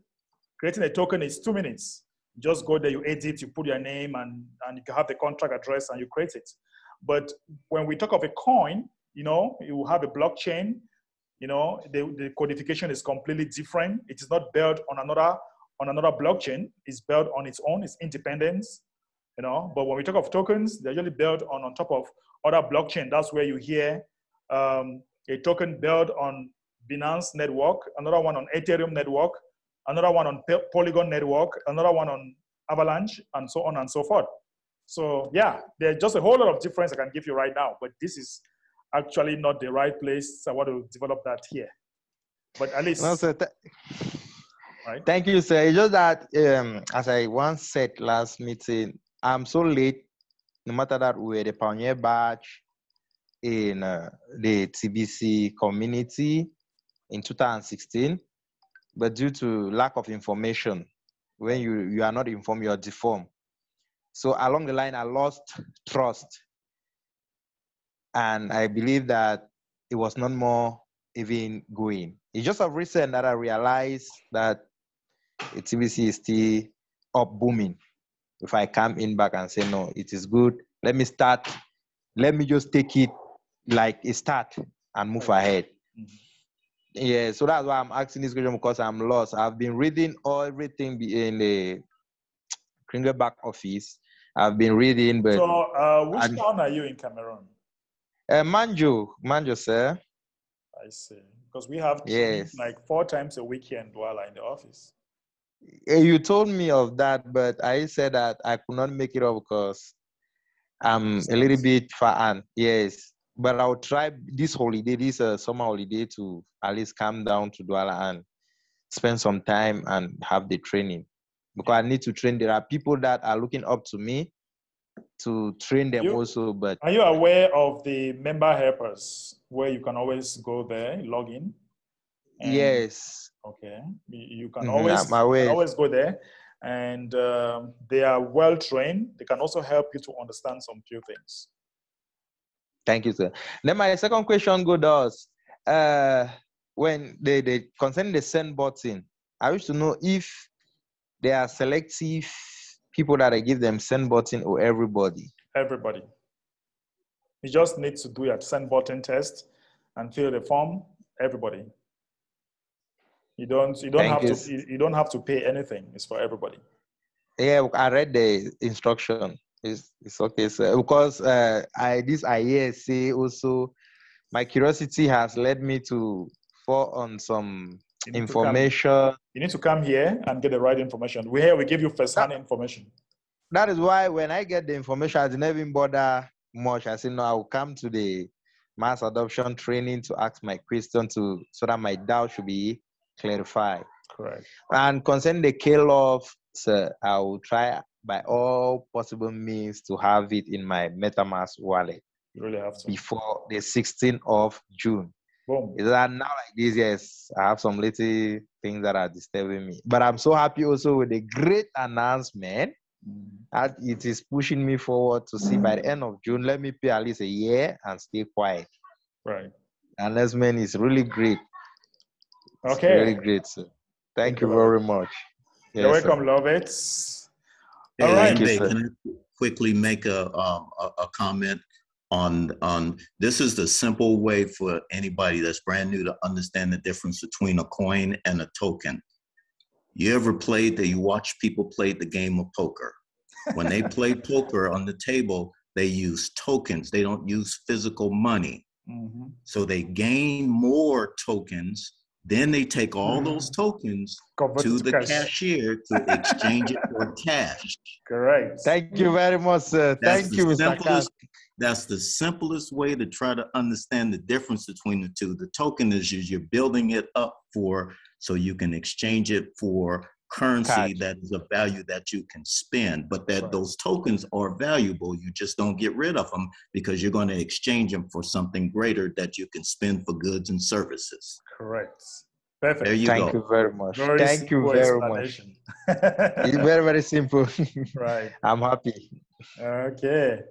Creating a token is 2 minutes. Just go there, you edit, you put your name, and you can have the contract address, and you create it. But when we talk of a coin, you know, you have a blockchain. You know, the codification is completely different. It is not built on another blockchain. It's built on its own. It's independent. You know, but when we talk of tokens, they're usually built on top of other blockchain. That's where you hear a token built on Binance network, another one on Ethereum network, another one on Polygon network, another one on Avalanche, and so on and so forth. So yeah, there's just a whole lot of difference I can give you right now, but this is actually not the right place. I want to develop that here. But at least, No, sir, right? Thank you, sir. It's just that, as I once said last meeting, I'm so late, no matter that we're the pioneer batch in the TBC community in 2016, but due to lack of information, when you are not informed, you are deformed. So along the line, I lost trust. And I believe that it was not more even going. It's just of recent that I realized that the TBC is still up booming. If I come in back and say, no, it is good, let me start. Let me just take it like a start and move ahead. Mm-hmm. Yeah, so that's why I'm asking this question, because I'm lost. I've been reading everything in the Kringle back office. I've been reading, but... So which town are you in Cameroon? Manjo, sir. I see. Because we have trainings like 4 times a week here in Douala in the office. You told me of that, but I said that I could not make it up because I'm a little bit far. And yes, but I'll try this holiday, this summer holiday, to at least come down to Douala and spend some time and have the training, because I need to train. There are people that are looking up to me to train them also. But are you aware of the member helpers where you can always go there, log in? Yes. Okay. You can always go there, and they are well trained. They can also help you to understand some few things. Thank you, sir. Then my second question goes, when they concerning the send button, I wish to know if there are selective people that I give them send button, or everybody. Everybody. You just need to do your send button test and fill the form. Everybody. You don't have to pay anything. It's for everybody. Yeah, I read the instruction. It's okay, sir. Because I hear say also, my curiosity has led me to fall on some information. You need to come here and get the right information. We give you first-hand information. That is why when I get the information, I didn't even bother much. I said, no, I will come to the mass adoption training to ask my question so that my doubt should be clarified. Correct. And concerning the K-Love, sir, I will try by all possible means to have it in my MetaMask wallet. You really have to. Before the 16th of June. Boom. Is that now like this? Yes, I have some little things that are disturbing me. But I'm so happy also with the great announcement that it is pushing me forward to see by the end of June, let me pay at least a year and stay quiet. Right. Announcement is really great. Okay. It's really great, sir. Thank you very much. You're welcome, Lovett. All right. Can I quickly make a comment on this? Is the simple way for anybody that's brand new to understand the difference between a coin and a token. You ever you watch people play the game of poker? When they play poker on the table, they use tokens. They don't use physical money. Mm-hmm. So they gain more tokens. Then they take all those tokens to the cashier to exchange it for cash. Correct. Thank you very much, sir. Thank you, Mr. Khan. That's the simplest way to try to understand the difference between the two. The token is you're building it up for, so you can exchange it for currency that is a value that you can spend, but that those tokens are valuable. You just don't get rid of them because you're going to exchange them for something greater that you can spend for goods and services. Correct. Perfect. There you Thank go. you very much. Very Thank you very much. It's very, very simple. Right. I'm happy. Okay.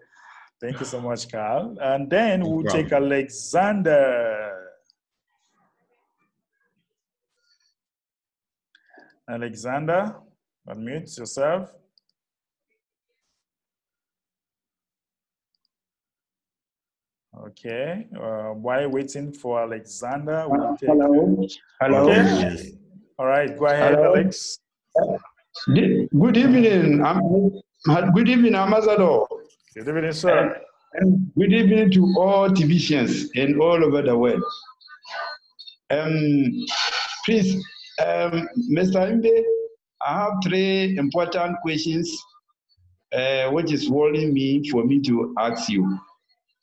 Thank you so much, Carl. And then we'll take Alexander. Alexander, unmute yourself. Okay. While waiting for Alexander, we'll take... Hello. Okay. All right. Go ahead, Alex. Good evening. Good evening, Ambassador. Good evening, sir. And good evening to all divisions and all over the world. Please, Mr. Imbe, I have 3 important questions which is worrying me for me to ask you.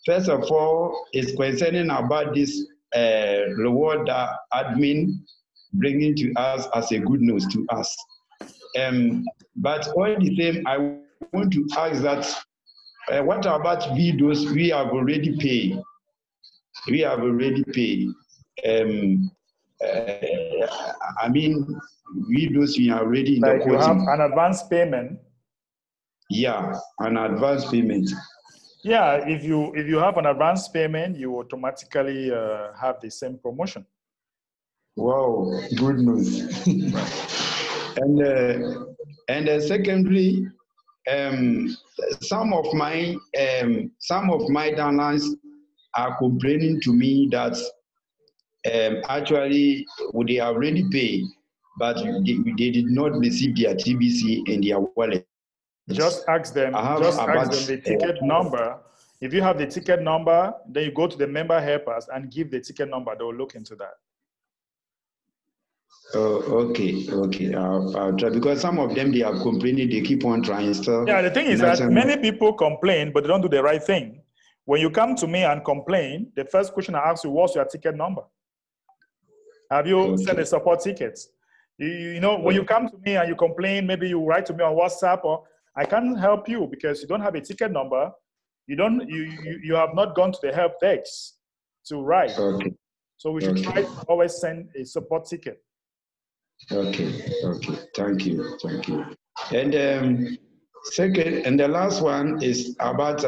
First of all, is concerning about this reward that admin bringing to us as a good news to us. But all the same, I want to ask that what about videos we have already paid? We have already paid. I mean, videos we are already in like the you have quoting. an advance payment. Yeah, an advance payment. Yeah, if you have an advance payment, you automatically have the same promotion. Wow, good news. And secondly, some of my downlines are complaining to me that actually they already paid, but they did not receive their TBC in their wallet. Just ask them. Just ask them the ticket number. If you have the ticket number, then you go to the member helpers and give the ticket number. They will look into that. Oh, okay. I'll try, because some of them, they are complaining, they keep on trying stuff. Yeah, the thing is that many people complain, but they don't do the right thing. When you come to me and complain, the first question I ask you, what's your ticket number? Have you sent a support ticket? You know, when you come to me and you complain, maybe you write to me on WhatsApp, or I can't help you because you don't have a ticket number. You have not gone to the help desk to write. Okay. So we should try to always send a support ticket. Okay. Thank you. And second, and the last one is about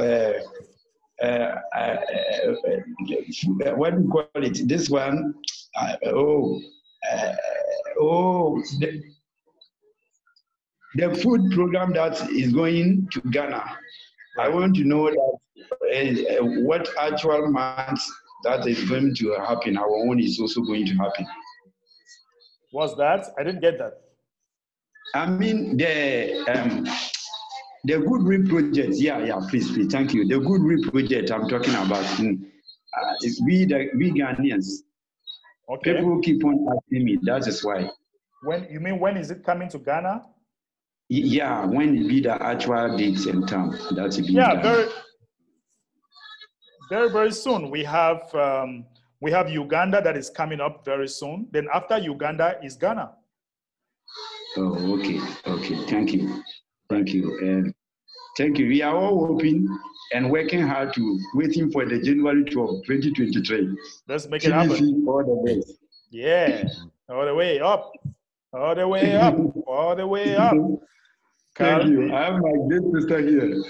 what do you call it? This one, the food program that is going to Ghana. I want to know that what actual month that is going to happen. Our own is also going to happen. What's that? I didn't get that. I mean the Goodwill project. Yeah. Please. Thank you. The Goodwill project I'm talking about. It's we Ghanaians. Okay. People keep on asking me. That is why. When is it coming to Ghana? Yeah, when it be the actual dates and time. That's it. Yeah, very, very soon. We have Uganda that is coming up very soon. Then after Uganda is Ghana. Oh, okay. Thank you. Thank you. We are all hoping and working hard to waiting for the January 12, 2023. Let's make it happen. All the best. Yeah, all the way up. All the way up. All the way up. Thank you. I have my great sister here.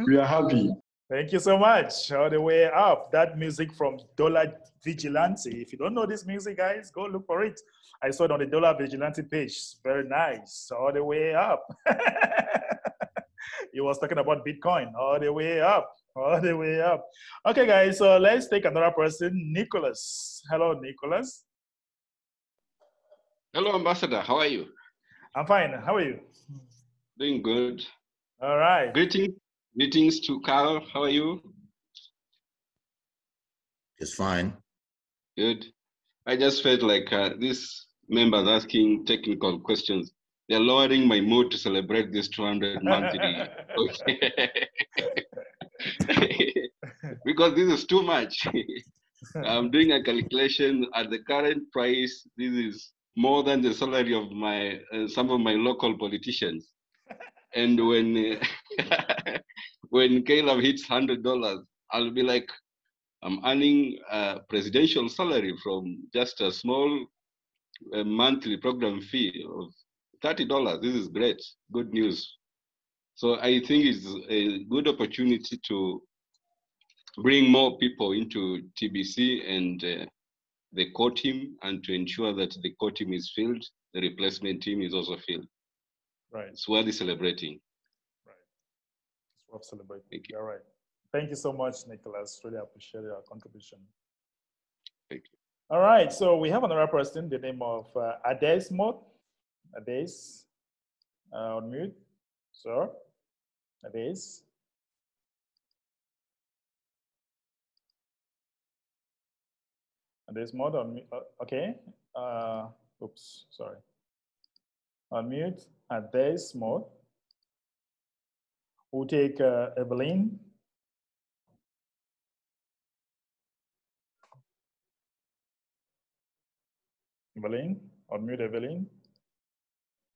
We are happy. Thank you so much. All the way up. That music from Dollar Vigilante. If you don't know this music, guys, go look for it. I saw it on the Dollar Vigilante page. Very nice. All the way up. He was talking about Bitcoin. All the way up. All the way up. Okay, guys. So let's take another person. Nicholas. Hello, Nicholas. Hello, Ambassador. How are you? I'm fine. How are you? Doing good. All right. Greeting Greetings to Carl. How are you? Just fine. Good. I just felt like these members asking technical questions. They're lowering my mood to celebrate this 200 monthly. Because this is too much. I'm doing a calculation at the current price. This is more than the salary of my some of my local politicians. And when when Caleb hits $100, I'll be like, I'm earning a presidential salary from just a small monthly program fee of $30. This is great, good news. So I think it's a good opportunity to bring more people into TBC and the core team, and to ensure that the core team is filled, the replacement team is also filled. Right. It's worth celebrating. Right. It's worth celebrating. Thank you. All right. Thank you so much, Nicholas. Really appreciate your contribution. Thank you. All right. So we have another person, the name of Ades Mot. Ades, on mute. Sir, Ades. Ades Mot on mute. Okay. Oops, sorry. On mute. Ades Mot. We'll take Evelyn. Evelyn, unmute Evelyn.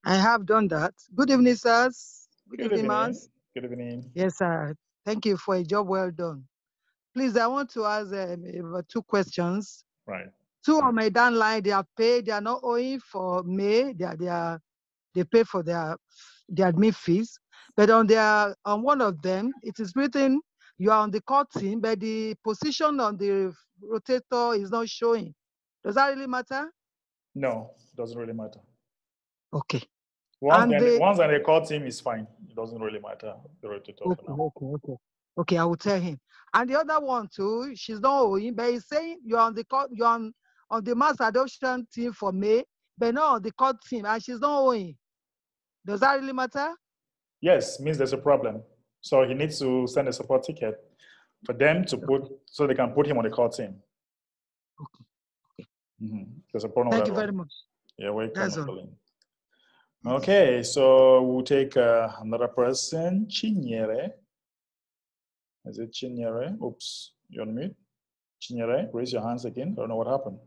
I have done that. Good evening, sirs. Good evening, evening. Mans. Good evening. Yes, sir. Thank you for a job well done. Please, I want to ask two questions. Right. Two on my downline, they are paid. They are not owing for May. They pay for their admin fees. But on one of them, it is written you are on the court team, but the position on the rotator is not showing. Does that really matter? No, it doesn't really matter. Okay. Once on the court team is fine. It doesn't really matter the rotator for now. Okay, I will tell him. And the other one too, she's not owing, but he's saying you're on the court, you're on the mass adoption team for May, but not on the court team, and she's not owing. Does that really matter? Yes, means there's a problem. So he needs to send a support ticket for them to put, so they can put him on the court team. Okay. Mm-hmm. There's a problem. Thank you very much. Yeah, welcome. That's all. Okay, so we'll take another person, Chinyere. Is it Chinyere? Oops, you're on mute. Chinyere, raise your hands again. I don't know what happened.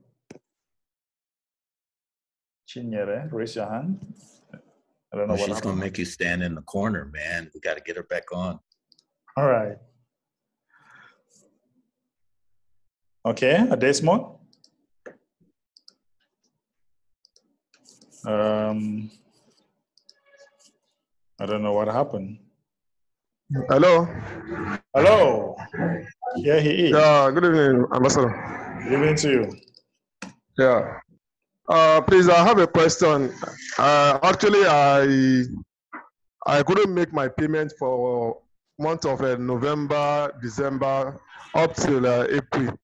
Chinyere, raise your hand. I don't know what She's happened. going to make you stand in the corner, man. We got to get her back on. All right. Okay, Adesmond. I don't know what happened. Hello. Hello. Yeah, he is. Yeah, good evening, Ambassador. Good evening to you. Yeah. Please, I have a question. Actually, I couldn't make my payment for month of November, December, up till April.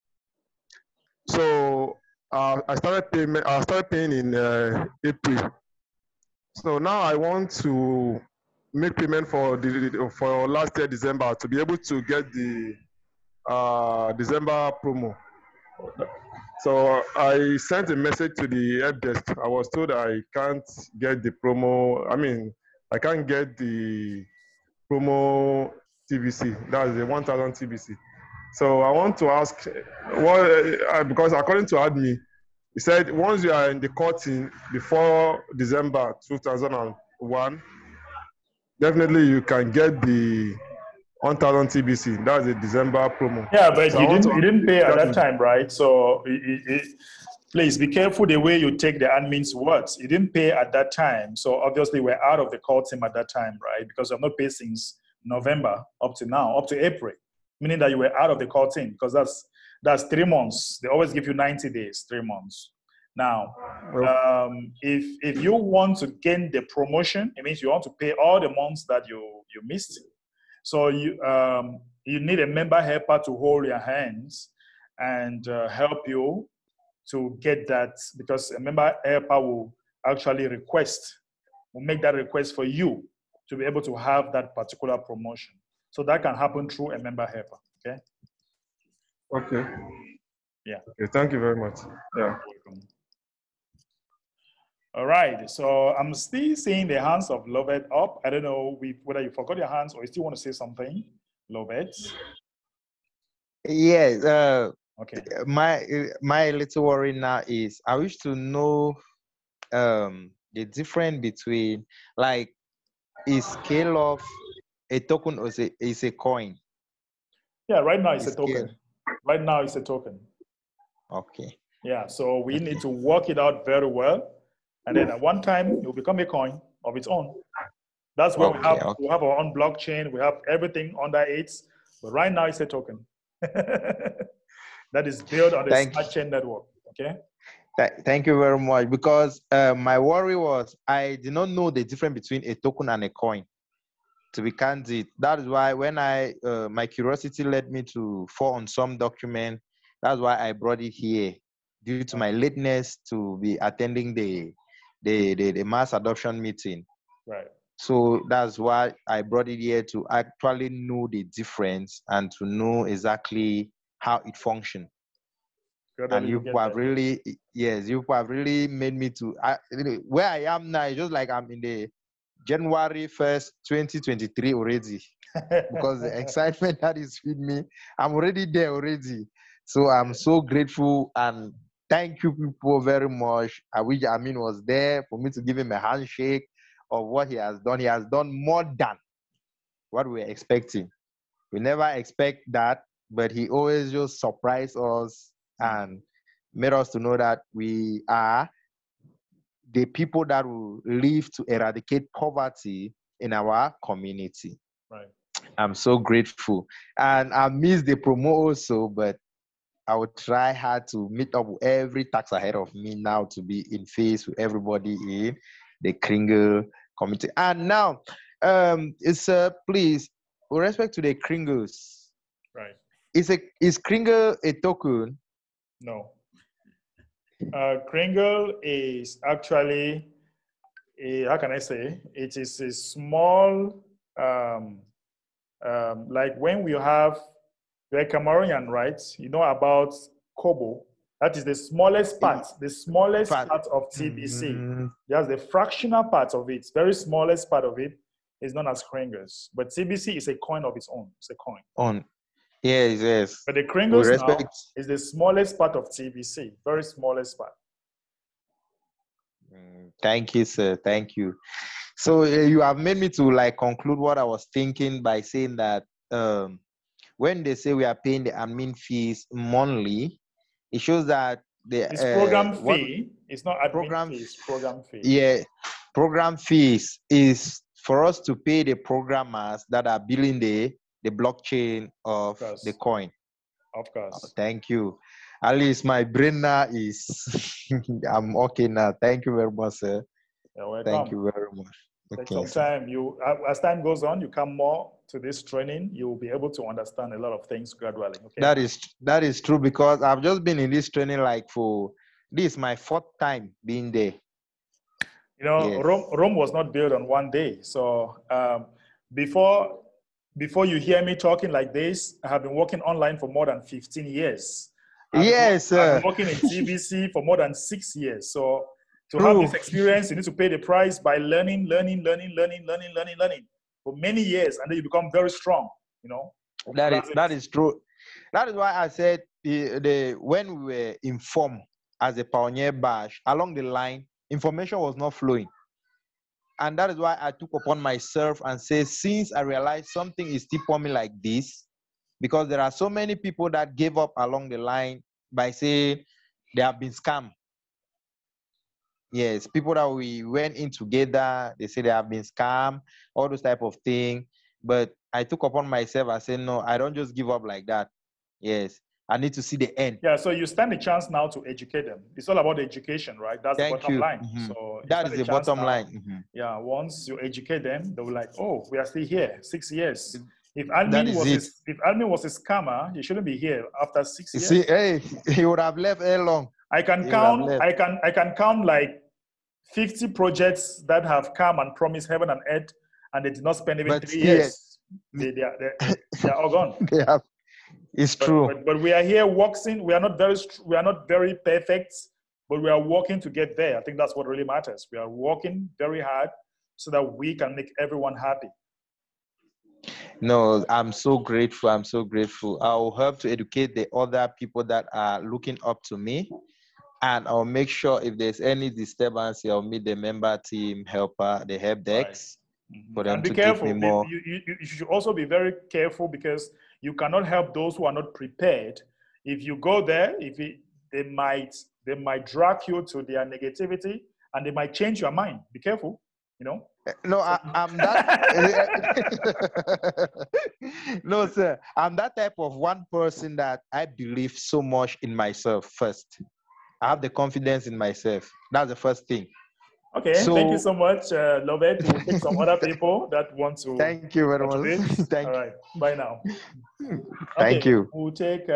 So I started paying in April. So now I want to make payment for last year December to be able to get the December promo. So I sent a message to the help desk. I was told I can't get the promo. I mean, I can't get the promo TBC. That's the 1,000 TBC. So I want to ask, because according to ADMI, he said once you are in the court team before December 2001, definitely you can get the 1,000 TBC. That's the December promo. Yeah, but so you didn't pay at that time, right? So please be careful the way you take the admin's words. You didn't pay at that time. So obviously we're out of the court team at that time, right? Because you have not paid since November up to now, up to April, meaning that you were out of the court team, because that's 3 months. They always give you 90 days, 3 months. Now, if you want to gain the promotion, it means you want to pay all the months that you missed. So you need a member helper to hold your hands and help you to get that, because a member helper will actually will make that request for you to be able to have that particular promotion. So that can happen through a member helper. Okay. Okay. Yeah. Okay. Thank you very much. Yeah. Welcome. All right. So I'm still seeing the hands of Lovett up. I don't know whether you forgot your hands or you still want to say something, Lovett. Yes. Okay. My little worry now is I wish to know the difference between, like, is scale of a token or is a coin? Yeah, right now it's a token. Right now it's a token. Okay. Yeah, so we need to work it out very well. And then at one time, it will become a coin of its own. That's where we have our own blockchain. We have everything under it. But right now, it's a token that is built on the smart chain network. Okay. Thank you very much. Because my worry was I did not know the difference between a token and a coin. To be candid, that is why when my curiosity led me to fall on some document. That's why I brought it here, due to my lateness to be attending the mass adoption meeting. Right. So that's why I brought it here, to actually know the difference and to know exactly how it functions. And you have really, yes, you have really made me to, where I am now, it's just like I'm in the January 1st, 2023 already. Because the excitement that is with me, I'm already there already. So I'm so grateful and thank you people very much. I wish Amin was there for me to give him a handshake of what he has done. He has done more than what we were expecting. We never expect that, but he always just surprised us and made us to know that we are the people that will live to eradicate poverty in our community. Right. I'm so grateful. And I miss the promo also, but I will try hard to meet up with every task ahead of me now to be in phase with everybody in the Kringle community. And now, please, with respect to the Kringles, right? Is Kringle a token? No. Kringle is actually how can I say? It is a small, like when we have, you're a Cameroonian, right? You know about Kobo. That is the smallest part, of TBC. Mm-hmm. That's the fractional part of it. Very smallest part of it is known as Kringles. But TBC is a coin of its own. It's a coin. Yes. But the Kringles now is the smallest part of TBC. Very smallest part. Thank you, sir. Thank you. So you have made me to like conclude what I was thinking by saying that when they say we are paying the admin fees monthly, it shows that it's program fee. It's not admin fee. It's program fee. Yeah, program fees is for us to pay the programmers that are building the blockchain of the coin. Of course. Oh, thank you. At least my brain now is, I'm okay now. Thank you very much, sir. You're welcome. Thank you very much. Take some time. As time goes on, you come more to this training, you will be able to understand a lot of things gradually. Okay? That is true, because I've just been in this training this is my 4th time being there. You know, yes. Rome was not built on one day. So before you hear me talking like this, I have been working online for more than 15 years. I've been working in TBC for more than 6 years. So to have this experience, you need to pay the price by learning for many years, and then you become very strong, you know. That is true. That is why I said when we were informed as a pioneer batch, along the line, information was not flowing. And that is why I took upon myself and say, since I realized something is still forming like this, because there are so many people that gave up along the line by saying they have been scammed. Yes, people that we went in together, they say they have been scammed, all those type of things. But I took upon myself, I said, no, I don't just give up like that. Yes, I need to see the end. Yeah, so you stand a chance now to educate them. It's all about education, right? That's the bottom line. Mm-hmm. So that is the bottom line. Mm-hmm. Yeah, once you educate them, they'll be like, oh, we are still here, 6 years. If Almin was a scammer, he shouldn't be here after 6 years. See, hey, he would have left long. I can count like 50 projects that have come and promised heaven and earth, and they did not spend even 3 years. they're all gone. It's true. But we are here working. We are not very perfect, but we are working to get there. I think that's what really matters. We are working very hard so that we can make everyone happy. No, I'm so grateful. I'm so grateful. I'll help to educate the other people that are looking up to me. And I'll make sure if there's any disturbance, I'll meet the member team helper, the help desk, for them And be to careful. give me more. You should also be very careful because you cannot help those who are not prepared. If you go there, they might drag you to their negativity and they might change your mind. Be careful, you know. No, I'm that. No, sir. I'm that type of one person that I believe so much in myself first. I have the confidence in myself. That's the first thing. Okay, so, thank you so much, Lovett. We'll take some other people that want to. Thank you very much. All right, bye now. Thank you. We'll take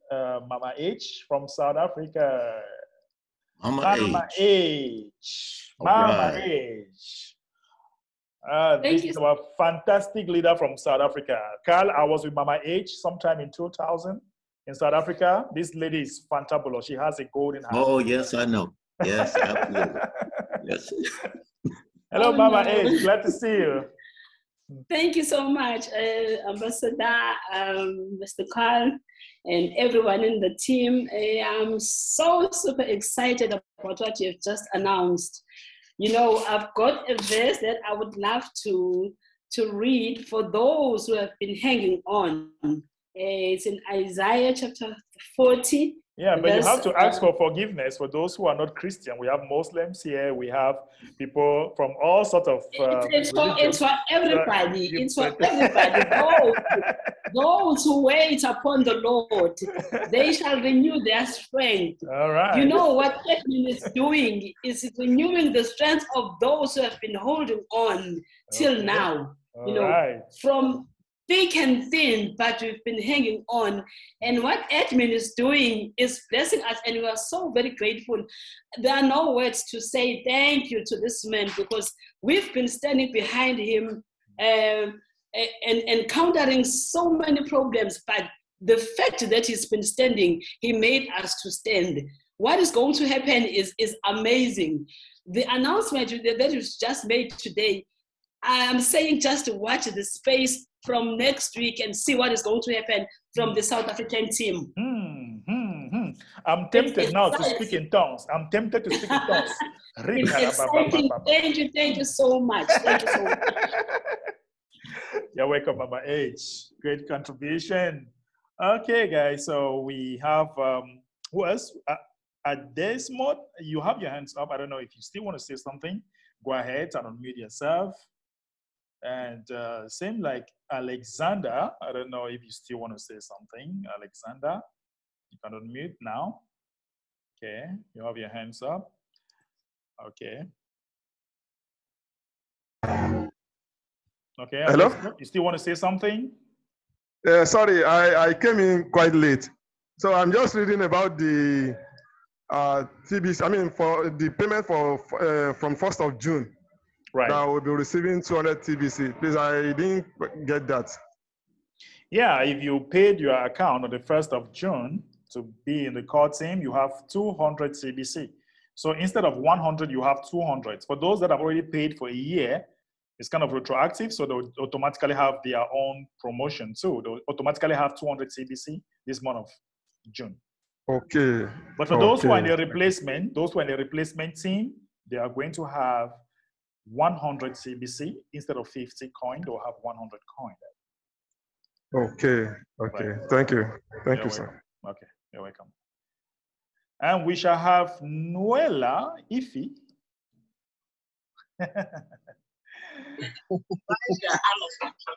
Mama H from South Africa. Mama H. Mama H. This is our fantastic leader from South Africa. Carl, I was with Mama H sometime in 2000 in South Africa. This lady is fantabulous. She has a golden hair. Oh, yes, I know. Yes, absolutely. Yes. Hello, Mama H. Glad to see you. Thank you so much, Ambassador, Mr. Carl, and everyone in the team. I'm so super excited about what you've just announced. You know, I've got a verse that I would love to read for those who have been hanging on. It's in Isaiah chapter 40. Yeah, but you have to ask for forgiveness for those who are not Christian. We have Muslims here. We have people from all sorts of. It's for everybody. It's for everybody. Those who wait upon the Lord, they shall renew their strength. All right. You know what Edmund is doing is renewing the strength of those who have been holding on till now. You know, from thick and thin, but we've been hanging on. And what Edmund is doing is blessing us, and we are so very grateful. There are no words to say thank you to this man because we've been standing behind him and encountering so many problems, but the fact that he's been standing, he made us to stand. What is going to happen is amazing. The announcement that was just made today, I'm saying just to watch the space from next week and see what is going to happen from the South African team. I'm tempted now to speak in tongues. I'm tempted to speak in tongues. It's exciting. Thank you so much. Thank you so much. You're welcome, Mama H. Great contribution. Okay, guys, so we have, who else? Desmond, you have your hands up. I don't know if you still want to say something. Go ahead and unmute yourself. And same like Alexander, I don't know if you still want to say something. Alexander, you can unmute now. Okay, you have your hands up. Okay. Okay. Hello? You still want to say something? Sorry, I came in quite late. So I'm just reading about the TBC, I mean, for the payment from 1st of June. Right. That will be receiving 200 TBC. Please, I didn't get that. Yeah, if you paid your account on the 1st of June to be in the core team, you have 200 TBC. So instead of 100, you have 200. For those that have already paid for a year, it's kind of retroactive, so they'll automatically have their own promotion too. They'll automatically have 200 TBC this month of June. Okay. But for those who are in the replacement, team, they are going to have 100 CBC instead of 50 coin. They'll have 100 coin. Okay. Right. Thank you. Thank you, sir. Okay, you're welcome. And we shall have Noella Ifi.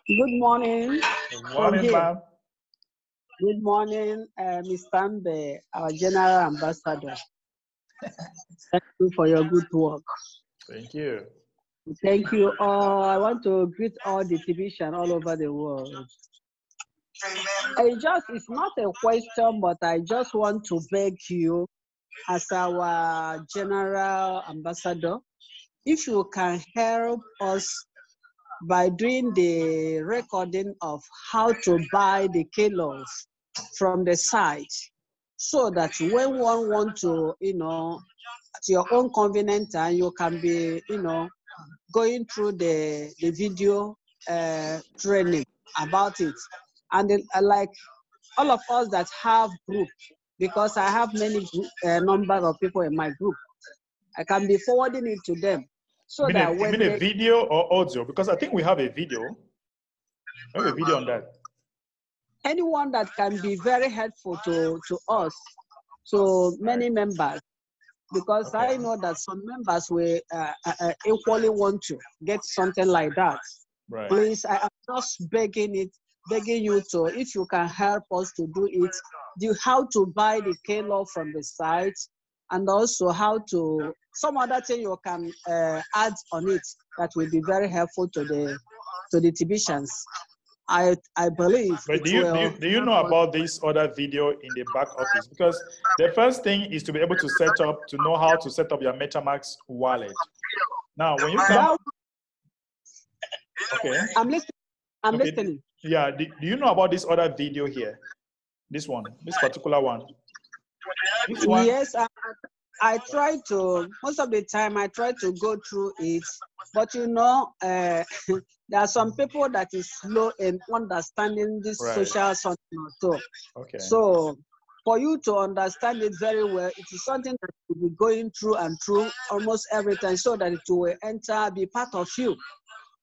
Good morning. Good morning, ma'am. Good morning, Ms. Tambe, our General Ambassador. Thank you for your good work. Thank you. Thank you all. I want to greet all the division all over the world. It's not a question, but I just want to beg you, as our General Ambassador, if you can help us by doing the recording of how to buy the kilos from the site, so that when one want to, at your own convenient time, you can be, going through the video training about it. And then, like all of us that have group, because I have many number of people in my group, I can be forwarding it to them. So that when you mean a video or audio? Because I think we have a video. We have a video on that. Anyone that can be very helpful to us, to many members, because okay. I know that some members will equally want to get something like that. Right. Please, I am just begging you to, if you can help us to do it, how to buy the K-Love from the site, and also how to, some other thing you can add on it that will be very helpful to the Tibetians. I believe. But do you know about this other video in the back office? Because the first thing is to be able to know how to set up your MetaMask wallet. Now, when you come, okay, I'm listening. Yeah, do you know about this other video here? This one, this particular one. This one? Yes, I try to, most of the time I try to go through it, but there are some people that is slow in understanding this social something. Okay. So for you to understand it very well, it is something that you be going through and through almost every time, so that it will enter, be part of you.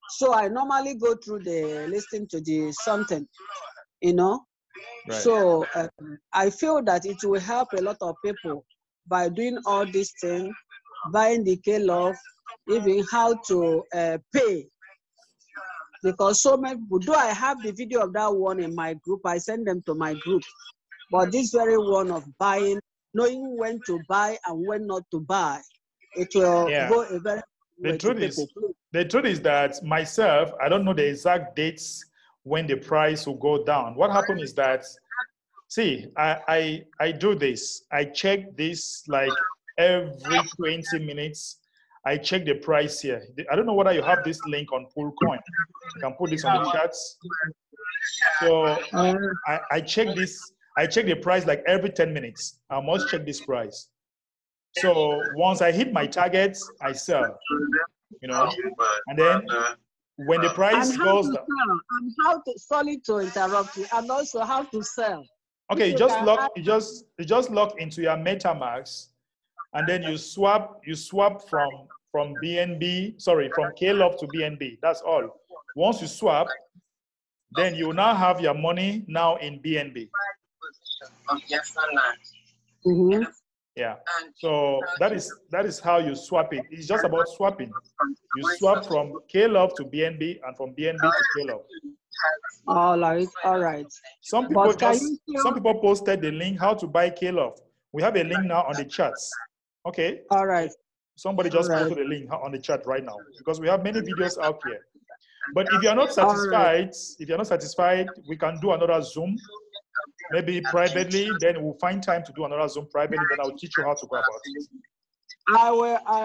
So I normally go through listen to the something, Right. So I feel that it will help a lot of people by doing all these things, buying the K-Love, even how to pay. Because so many people, though I have the video of that one in my group, I send them to my group. But this very one of buying, knowing when to buy and when not to buy, it will go a very the truth is that myself, I don't know the exact dates when the price will go down. What happened is that, see, I do this. I check this like every 20 minutes. I check the price here. I don't know whether you have this link on Poolcoin. You can put this on the chats. So I check this. I check the price like every 10 minutes. I must check this price. So once I hit my targets, I sell. And then when the price goes down. And how to, sorry to interrupt you, and also how to sell. Okay, you just log into your MetaMask, and then you swap from BNB, from K-Love to BNB. That's all. Once you swap, then you now have your money now in BNB. Mm-hmm. Yeah. So that is how you swap it. It's just about swapping. You swap from K-Love to BNB and from BNB to K-Love. All right. Some people posted the link how to buy K-Love. We have a link now on the charts. Okay. All right. Somebody just posted a link on the chat right now, because we have many videos out here. But if you're not satisfied, we can do another Zoom, maybe privately. Then we'll find time to do another Zoom privately. Then I'll teach you how to go about it. I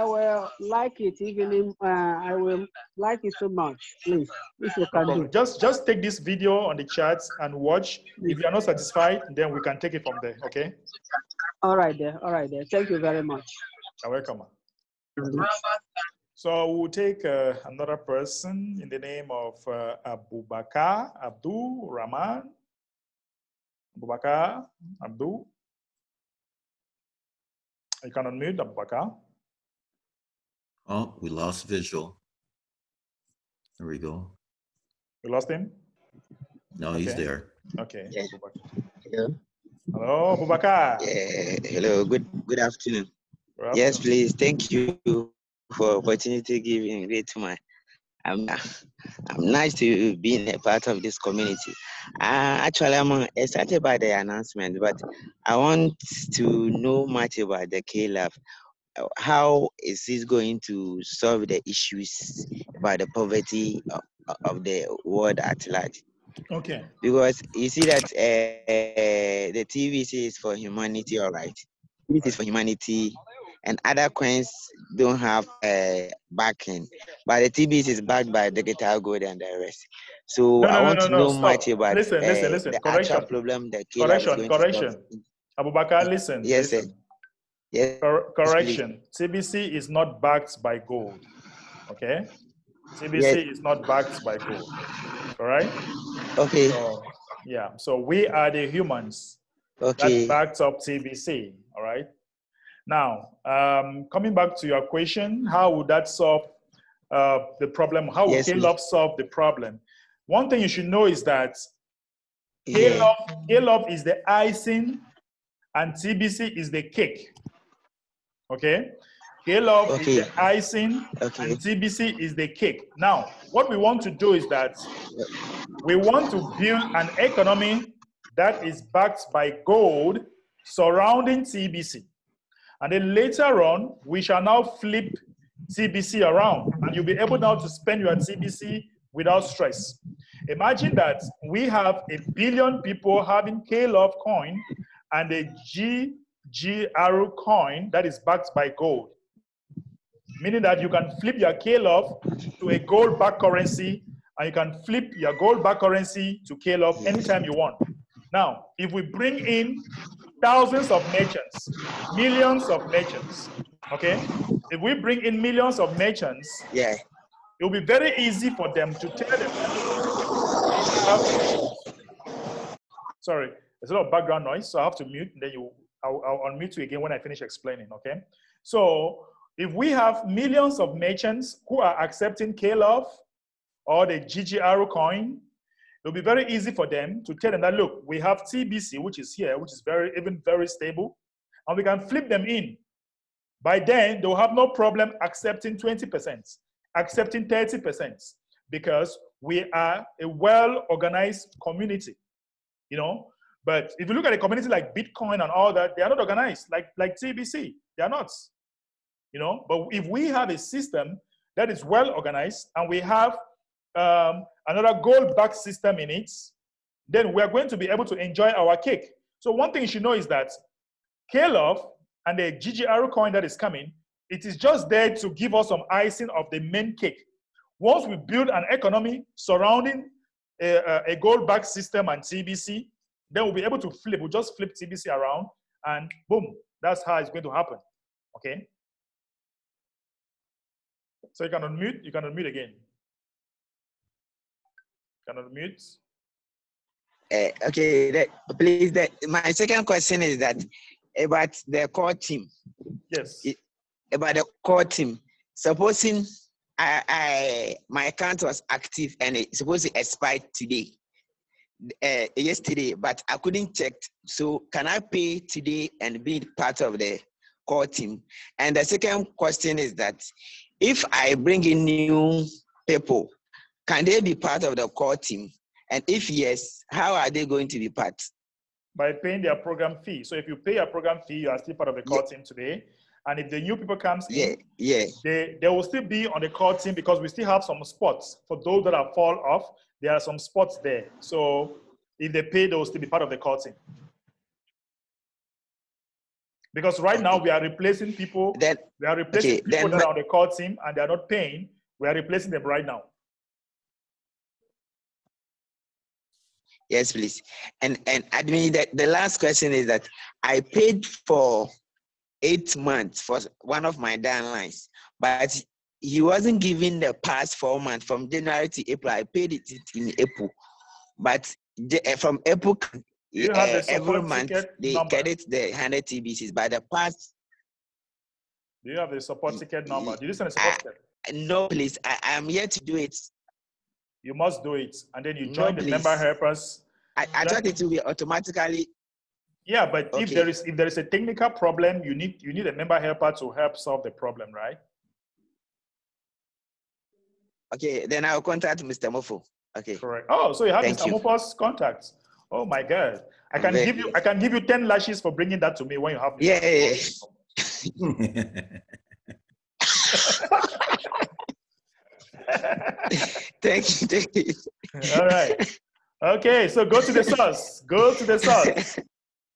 will like it. Even I will like it so much. Please, if you can do. Just take this video on the chats and watch. If you're not satisfied, then we can take it from there. Okay. All right there. Thank you very much. You're welcome. So we'll take another person in the name of Abubakar Abdul Rahman. Abubakar Abdul. You can unmute Abubakar. Oh, we lost visual. There we go. You lost him? No, he's there. Okay. Yeah. Hello. Hello, Abubakar. Yeah. Hello. Good afternoon. Yes, please. Thank you for opportunity giving great to my. I'm nice to be a part of this community. Actually, I'm excited by the announcement, but I want to know much about the K-Love. How is this going to solve the issues about the poverty of the world at large? Okay. Because you see that the TVC is for humanity, all right? It is for humanity. and other coins don't have a backing, but the TBC is backed by digital gold and the rest. So I want to know much about listen. the Correction. actual problem that Caleb is going to solve. Abubakar, listen. Yes, listen. sir. Yes. Correction. TBC is not backed by gold. Okay? TBC is not backed by gold. All right? Okay. So, yeah. So we are the humans that backed up TBC. All right? Now, coming back to your question, how would that solve the problem? How would Caleb solve the problem? One thing you should know is that Caleb is the icing and TBC is the cake. Okay? Caleb is the icing and TBC is the cake. Now, what we want to do is that we want to build an economy that is backed by gold surrounding TBC. And then later on, we shall now flip TBC around and you'll be able now to spend your TBC without stress. Imagine that we have 1 billion people having Caleb coin and a GGRU coin that is backed by gold. Meaning that you can flip your Caleb to a gold-backed currency and you can flip your gold-backed currency to Caleb anytime you want. Now, if we bring in thousands of merchants, millions of merchants, okay? If we bring in millions of merchants, it will be very easy for them to tell them. Sorry, there's a lot of background noise, so I have to mute, and then I'll unmute you again when I finish explaining, okay? So if we have millions of merchants who are accepting Caleb or the GGRU coin, it'll be very easy for them to tell them that, look, we have TBC, which is here, which is very stable, and we can flip them in. By then, they'll have no problem accepting 20%, accepting 30%, because we are a well-organized community, you know? But if you look at a community like Bitcoin and all that, they are not organized like TBC. They are not, you know? But if we have a system that is well-organized and we have another gold-backed system in it, then we are going to be able to enjoy our cake. So one thing you should know is that Caleb and the GGRU coin that is coming, it is just there to give us some icing of the main cake. Once we build an economy surrounding a gold-backed system and TBC, then we'll be able to flip. We'll just flip TBC around and boom, that's how it's going to happen, okay? So you can unmute again. You can unmute. Okay, please, my second question is that about the core team. Yes. About the core team. Supposing my account was active and it's supposed to expire today, yesterday, but I couldn't check. So can I pay today and be part of the core team? And the second question is that if I bring in new people, can they be part of the core team? And if yes, how are they going to be part? By paying their program fee. So if you pay your program fee, you are still part of the core team today. And if the new people comes in, they will still be on the core team because we still have some spots. For those that have fall off, there are some spots there. So if they pay, they will still be part of the core team. Because right now we are replacing people. We are replacing people that are on the core team and they are not paying. We are replacing them right now. Yes, please. And admin, the last question is that I paid for 8 months for one of my downlines, but he wasn't giving the past 4 months from January to April. I paid it in April, but from April every month they credit the 100 TBCs. By the past, do you have the support ticket number? Did you send a support ticket? No, please. I am here to do it. You must do it, and then you join the member helpers. I thought it will be automatically. Yeah, but if there is a technical problem, you need a member helper to help solve the problem, right? Okay, then I'll contact Mr. Mofo. Okay. Correct. Oh, so you have Mr. Mofo's contacts. Oh my God, I can give you 10 lashes for bringing that to me when you have. Thank you. All right. Okay, so go to the source. Go to the source.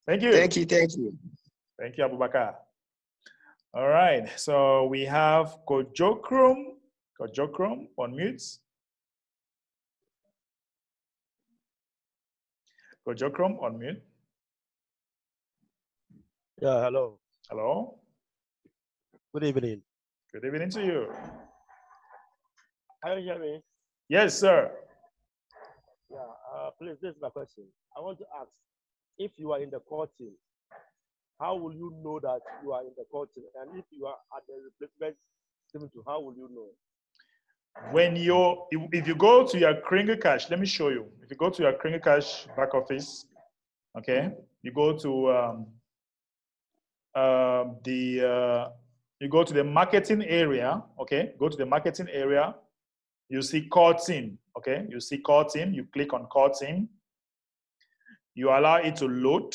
Thank you. Thank you. Thank you, Abubakar. All right, so we have Kojokrom. Kojokrom on mute. Kojokrom on mute. Yeah, hello. Hello. Good evening. Good evening to you. Can you hear me? Yes, sir. Yeah, please, this is my question. I want to ask, if you are in the court team, how will you know that you are in the court team? And if you are at the replacement team, how will you know? When if you go to your Kringle Cash, let me show you. If you go to your Kringle Cash back office, okay, you go to you go to the marketing area, okay, go to the marketing area, you see call team, okay, you see call team, you click on call team, you allow it to load,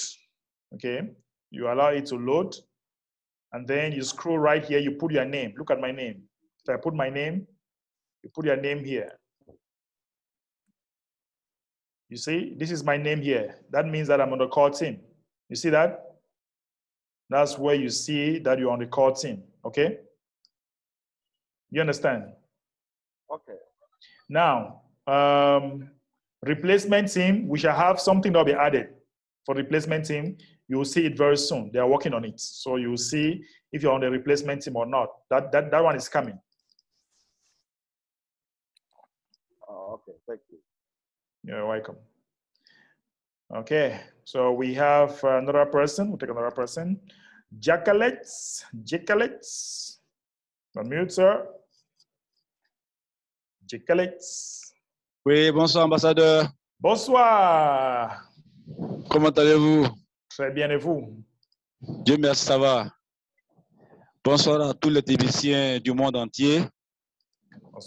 okay, you allow it to load, and then you scroll right here, you put your name. Look at my name. If I put my name, you put your name here. You see, this is my name here. That means that I'm on the call team. You see that? That's where you see that you're on the call team, okay? You understand? Okay. Now, replacement team, we shall have something that will be added for replacement team. You will see it very soon. They are working on it. So you will see if you're on the replacement team or not. That one is coming. Oh, okay, thank you. You're welcome. Okay, so we have another person. We'll take another person. Jackalets. Unmute, sir. Jackalets. Oui, bonsoir, ambassadeur. Bonsoir. Comment allez-vous? Très bien, et vous? Dieu merci, ça va. Bonsoir à tous les techniciens du monde entier.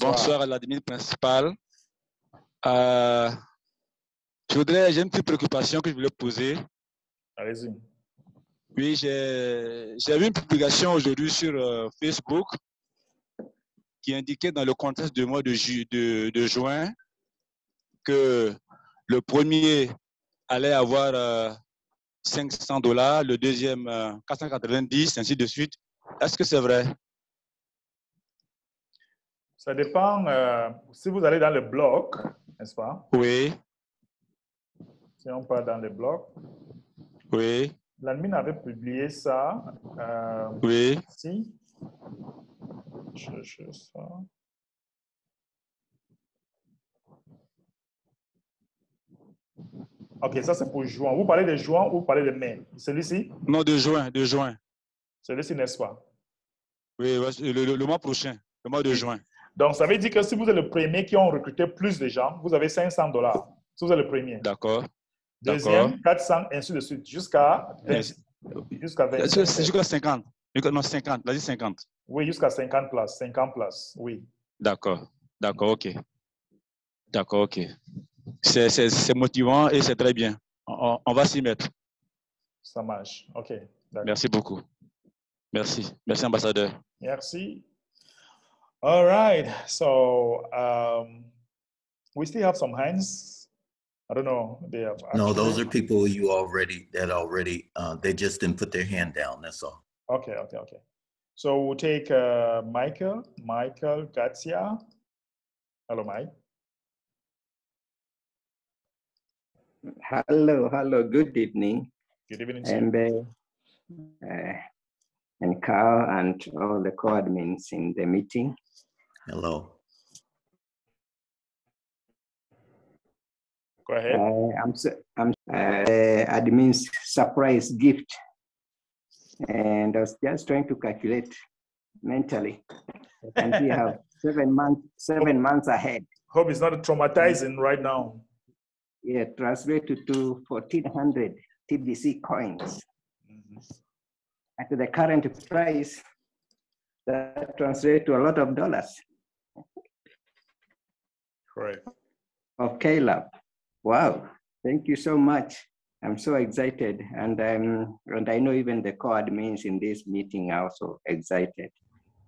Bonsoir à l'admin principal. J'ai une petite préoccupation que je voulais poser. Allez-y. Oui, j'ai vu une publication aujourd'hui sur Facebook qui indiquait dans le contexte du mois de juin que le premier allait avoir $500, le deuxième 490, ainsi de suite. Est-ce que c'est vrai? Ça dépend. Si vous allez dans le blog, n'est-ce pas? Oui. Si on part dans le blog. Oui. L'admin avait publié ça. Oui. Si. Je cherche ça. Ok, ça c'est pour juin. Vous parlez de juin ou vous parlez de mai? Celui-ci? Non, de juin. Celui-ci, n'est-ce pas? Oui, le mois prochain, le mois de juin. Donc, ça veut dire que si vous êtes le premier qui ont recruté plus de gens, vous avez $500. Si vous êtes le premier. D'accord. Deuxième, 400, ainsi de suite, jusqu'à 20. Jusqu'à 20. C'est jusqu'à 50. Non, 50. Vas-y, 50. Oui, jusqu'à 50 places. 50 places, oui. D'accord, ok. D'accord, ok. C'est motivant et c'est très bien. On va s'y mettre. Ça marche, ok. Merci beaucoup. Merci, ambassadeur. Merci. All right, so we still have some hands. I don't know. They have actually... No, those are people they just didn't put their hand down. That's all. Okay. So we'll take Michael Gatzia. Hello, Mike. Hello. Good evening. Good evening to you. And Carl and all the co-admins in the meeting. Hello. Go ahead. I'm admin's surprise gift, and I was just trying to calculate mentally, and we have 7 months ahead. Hope it's not traumatizing right now. Yeah, translated to 1,400 TBC coins. At the current price, that translates to a lot of dollars. Correct. Okay, love. Wow, thank you so much. I'm so excited, and I know even the co-admins in this meeting are also excited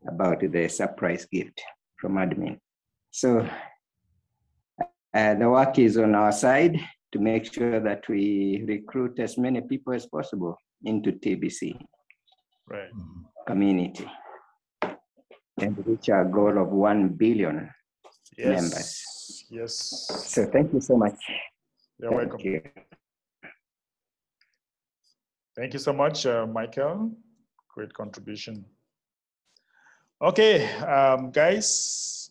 about the surprise gift from admin. So the work is on our side to make sure that we recruit as many people as possible into TBC. Right. community and reach our goal of 1 billion members. Yes. So thank you so much. You're welcome. You. Thank you so much, Michael. Great contribution. Okay, guys,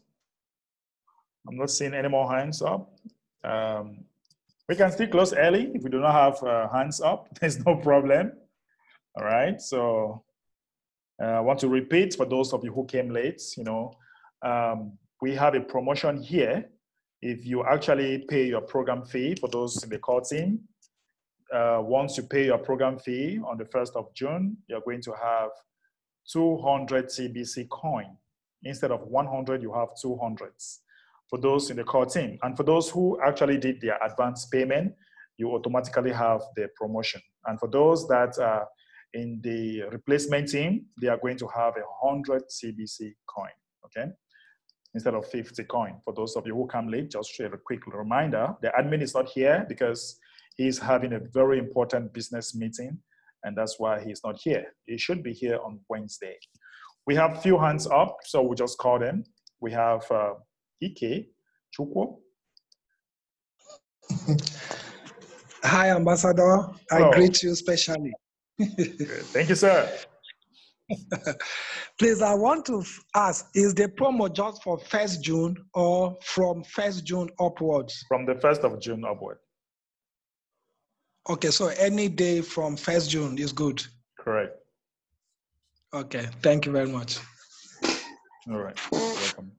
I'm not seeing any more hands up. We can still close early if we do not have hands up. There's no problem. All right, so I want to repeat for those of you who came late, we have a promotion here. If you actually pay your program fee, for those in the core team, once you pay your program fee on the 1st of June, you're going to have 200 TBC coin. Instead of 100, you have 200s for those in the core team. And for those who actually did their advance payment, you automatically have the promotion. And for those that are in the replacement team, they are going to have 100 TBC coin, okay? Instead of 50 coin. For those of you who come late, just a quick reminder, the admin is not here because he's having a very important business meeting, and that's why he's not here. He should be here on Wednesday. We have few hands up, so we'll just call them. We have Ike Chukwu. Hi, Ambassador. Hello. I greet you specially. Good. Thank you, sir. Please, I want to ask, is the promo just for 1st June or from 1st June upwards? From the 1st of June upward. Okay, so any day from 1st June is good. Correct. Okay, thank you very much. All right, welcome.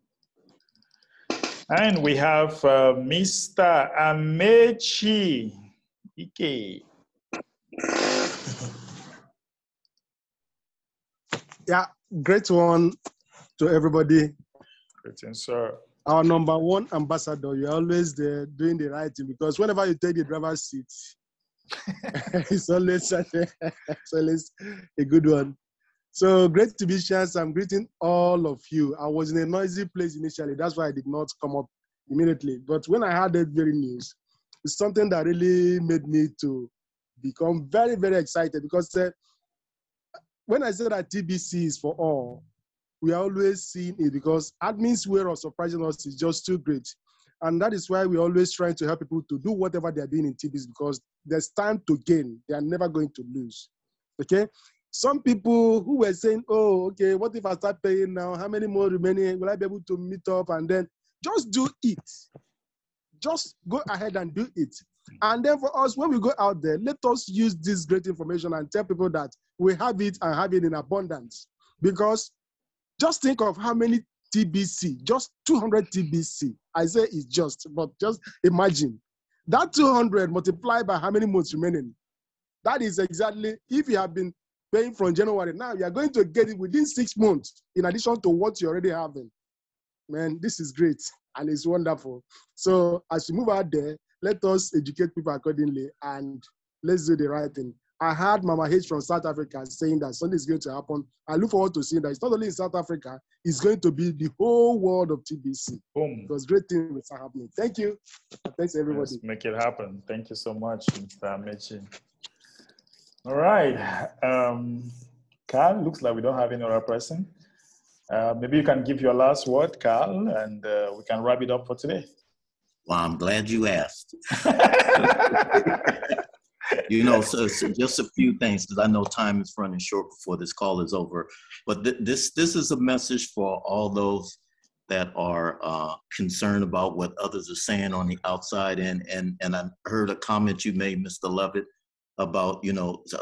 And we have Mr. Amechi Ike. Yeah, great one to everybody. Greetings, sir. Our number one ambassador, you're always there doing the right thing, because whenever you take the driver's seat, it's always a good one. So great to be here. I'm greeting all of you. I was in a noisy place initially. That's why I did not come up immediately. But when I heard that very news, it's something that really made me to become very, very excited, because when I say that TBC is for all, we are always seeing it, because admin's way of surprising us is just too great. And that is why we're always trying to help people to do whatever they're doing in TBC, because there's time to gain. They are never going to lose, okay? Some people who were saying, oh, okay, what if I start paying now? How many more remaining? Will I be able to meet up? And then just do it. Just go ahead and do it. And then for us, when we go out there, let us use this great information and tell people that we have it and have it in abundance. Because just think of how many TBC, just 200 TBC. I say it's just, but just imagine. That 200 multiplied by how many months remaining. That is exactly, if you have been paying from January, now you are going to get it within 6 months, in addition to what you're already having. Man, this is great and it's wonderful. So as we move out there, let us educate people accordingly and let's do the right thing. I heard Mama H from South Africa saying that something is going to happen. I look forward to seeing that it's not only in South Africa, it's going to be the whole world of TBC. Boom. Because great things will start happening. Thank you. Thanks, everybody. Let's make it happen. Thank you so much, Mr. Amechi. All right. Carl, looks like we don't have any other person. Maybe you can give your last word, Carl, and we can wrap it up for today. Well, I'm glad you asked. So just a few things, because I know time is running short before this call is over. But this is a message for all those that are concerned about what others are saying on the outside. And I heard a comment you made, Mr. Lovett, about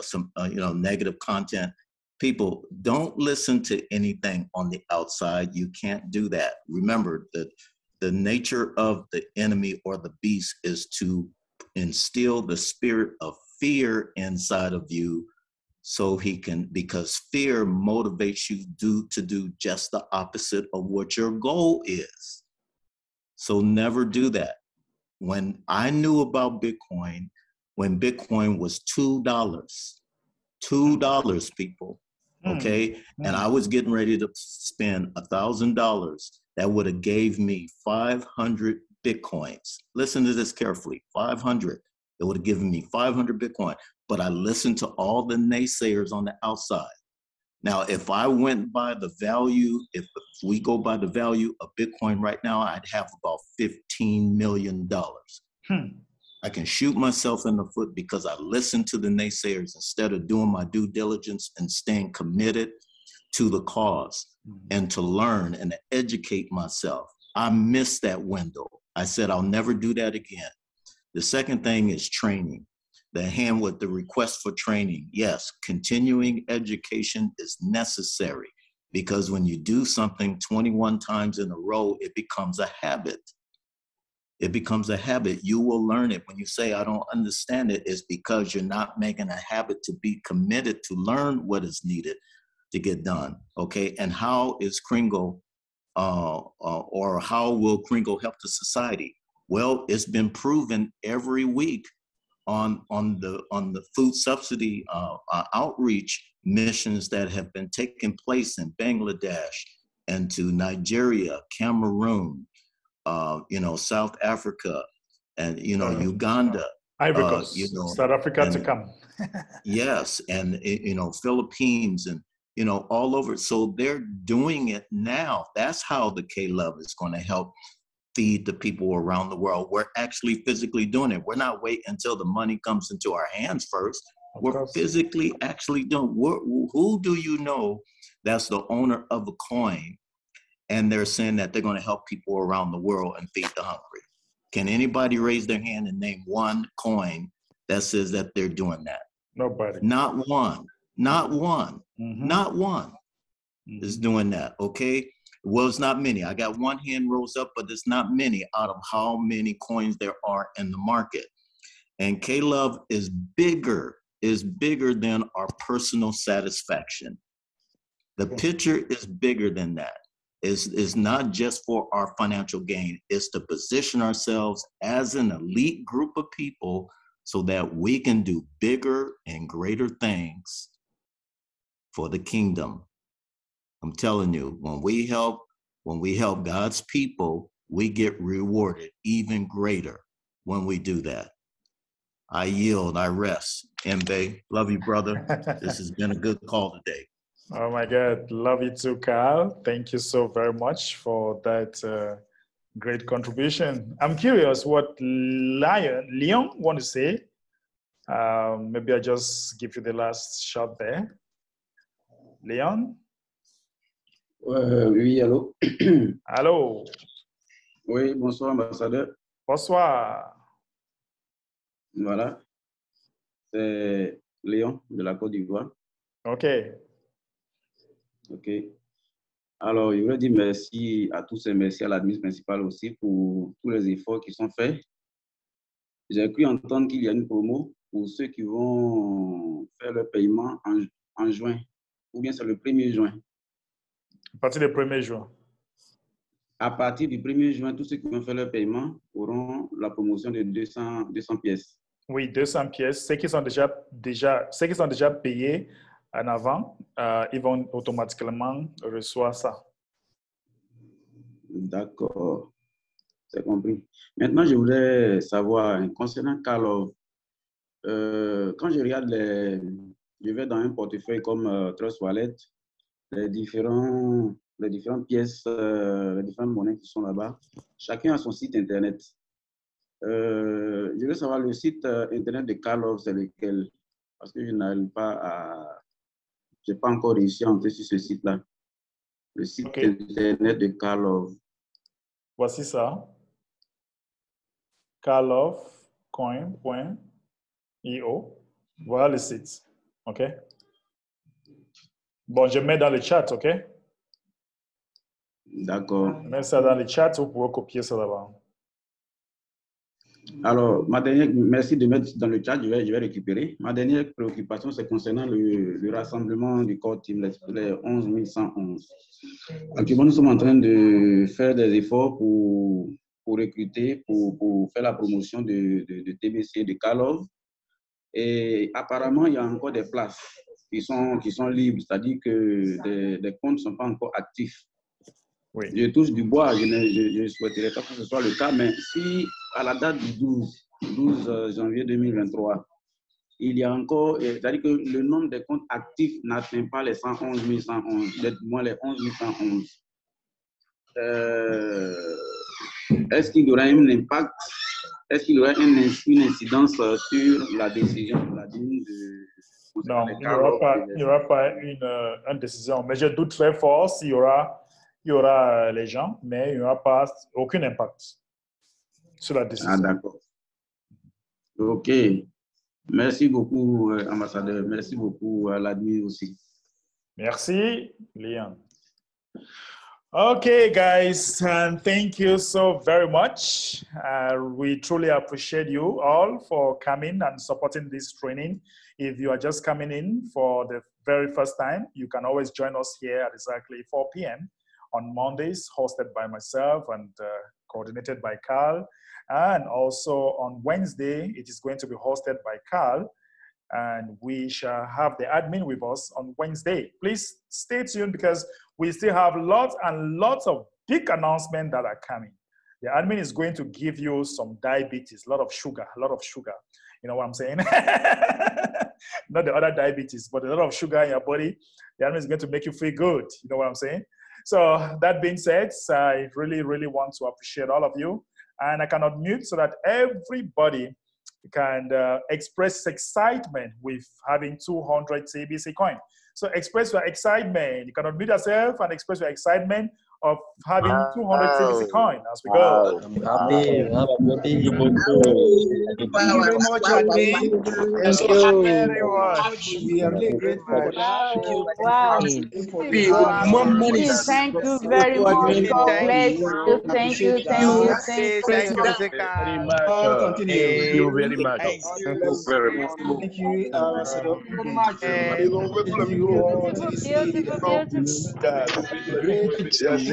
some negative content. People, don't listen to anything on the outside. You can't do that. Remember that the nature of the enemy or the beast is to instill the spirit of fear inside of you, so he can, because fear motivates you to do just the opposite of what your goal is. So never do that. When I knew about Bitcoin, when Bitcoin was $2, people, okay? And I was getting ready to spend $1,000, that would have gave me 500 Bitcoins. Listen to this carefully, 500. It would have given me 500 Bitcoin. But I listened to all the naysayers on the outside. Now, if I went by the value, if we go by the value of Bitcoin right now, I'd have about $15 million. I can shoot myself in the foot because I listened to the naysayers instead of doing my due diligence and staying committed to the cause and to learn and to educate myself. I missed that window. I said, I'll never do that again. The second thing is training. The hand with the request for training. Yes, continuing education is necessary because when you do something 21 times in a row, it becomes a habit. It becomes a habit. You will learn it. When you say, I don't understand it, it's because you're not making a habit to be committed to learn what is needed to get done, okay? And how is Kringle, or how will Kringle help the society? Well, it's been proven every week on the food subsidy outreach missions that have been taking place in Bangladesh and to Nigeria, Cameroon, South Africa, and Uganda, Ivory Coast, South Africa to come. Yes, and Philippines, and all over. So they're doing it now. That's how the K-Love is going to help feed the people around the world. We're actually physically doing it. We're not waiting until the money comes into our hands first. We're physically actually doing. Who do you know that's the owner of a coin? And they're saying that they're going to help people around the world and feed the hungry. Can anybody raise their hand and name one coin that says that they're doing that? Nobody. Not one. Not one. Not one is doing that, okay? Well, it's not many. I got one hand rose up, but it's not many out of how many coins there are in the market. And K-Love is bigger than our personal satisfaction. The picture is bigger than that. Is not just for our financial gain. It's to position ourselves as an elite group of people so that we can do bigger and greater things for the kingdom. I'm telling you, when we help God's people, we get rewarded even greater when we do that. I yield, I rest. Mbe, love you, brother. This has been a good call today. Oh my God, love you too, Carl. Thank you so very much for that great contribution. I'm curious what Leon want to say. Maybe I just give you the last shot there. Leon? Oui, allô? Allô? Oui, bonsoir, ambassadeur. Bonsoir. Voilà. C'est Léon de la Côte d'Ivoire. OK. OK. Alors, je voudrais dire merci à tous et merci à l'administration principale aussi pour tous les efforts qui sont faits. J'ai cru entendre qu'il y a une promo pour ceux qui vont faire leur paiement en juin, ou bien c'est le 1er juin. À partir du 1er juin. À partir du 1er juin, tous ceux qui vont faire leur paiement auront la promotion de 200 pièces. Oui, 200 pièces. Ceux qui sont déjà payés en avant, ils vont automatiquement recevoir ça. D'accord, c'est compris. Maintenant, je voudrais savoir, concernant Karlov, quand je regarde je vais dans un portefeuille comme Trust Wallet, les différentes pièces, les différentes monnaies qui sont là-bas, chacun a son site internet. Je veux savoir le site internet de Karlov, c'est lequel? Parce que je n'arrive pas à... Je n'ai pas encore réussi à entrer sur ce site-là. Le site internet de Karlov. Voici ça. karlovcoin.io. Voilà le site. OK? Bon, je mets dans le chat, OK? D'accord. Mets ça dans le chat, vous pouvez copier ça là-bas. Alors, merci de mettre dans le chat, je vais récupérer. Ma dernière préoccupation, c'est concernant le rassemblement du corps team, les 11 111. Actuellement, nous sommes en train de faire des efforts pour recruter, pour faire la promotion de TBC, de Karlov. Et apparemment, il y a encore des places qui sont libres, c'est-à-dire que des comptes ne sont pas encore actifs. Oui. Je touche du bois, je ne souhaiterais pas que ce soit le cas, mais si à la date du 12 janvier 2023, il y a encore, c'est-à-dire que le nombre de comptes actifs n'atteint pas les 111 111, d'être moins les 11 111. Est-ce qu'il y aura un impact, est-ce qu'il y aura une incidence sur la décision de la DIN Non, il n'y aura pas une décision. Mais je doute très fort s'il y aura les gens, mais il n'y aura pas aucun impact sur la décision. Ah, d'accord. OK. Merci beaucoup, ambassadeur. Merci beaucoup à l'admin aussi. Merci, Liam. Okay, guys, and thank you so very much. We truly appreciate you all for coming and supporting this training. If you are just coming in for the very first time, you can always join us here at exactly 4 p.m. on Mondays, hosted by myself and coordinated by Carl. And also on Wednesday, it is going to be hosted by Carl. And we shall have the admin with us on Wednesday. Please stay tuned because we still have lots and lots of big announcements that are coming. The admin is going to give you some diabetes, a lot of sugar. You know what I'm saying? Not the other diabetes, but a lot of sugar in your body. The admin is going to make you feel good. You know what I'm saying? So that being said, I really, really want to appreciate all of you. And I can unmute so that everybody can express excitement with having 200 TBC coin. So express your excitement. You can unmute yourself and express your excitement of having 200 TBC coin as we go. Thank you very much, admin. Thank you very much. We are really grateful. Thank you. Wow. More money. Thank you very much. God bless you. Thank you. Thank you very much. Thank you, Ambassador. Thank you all. Great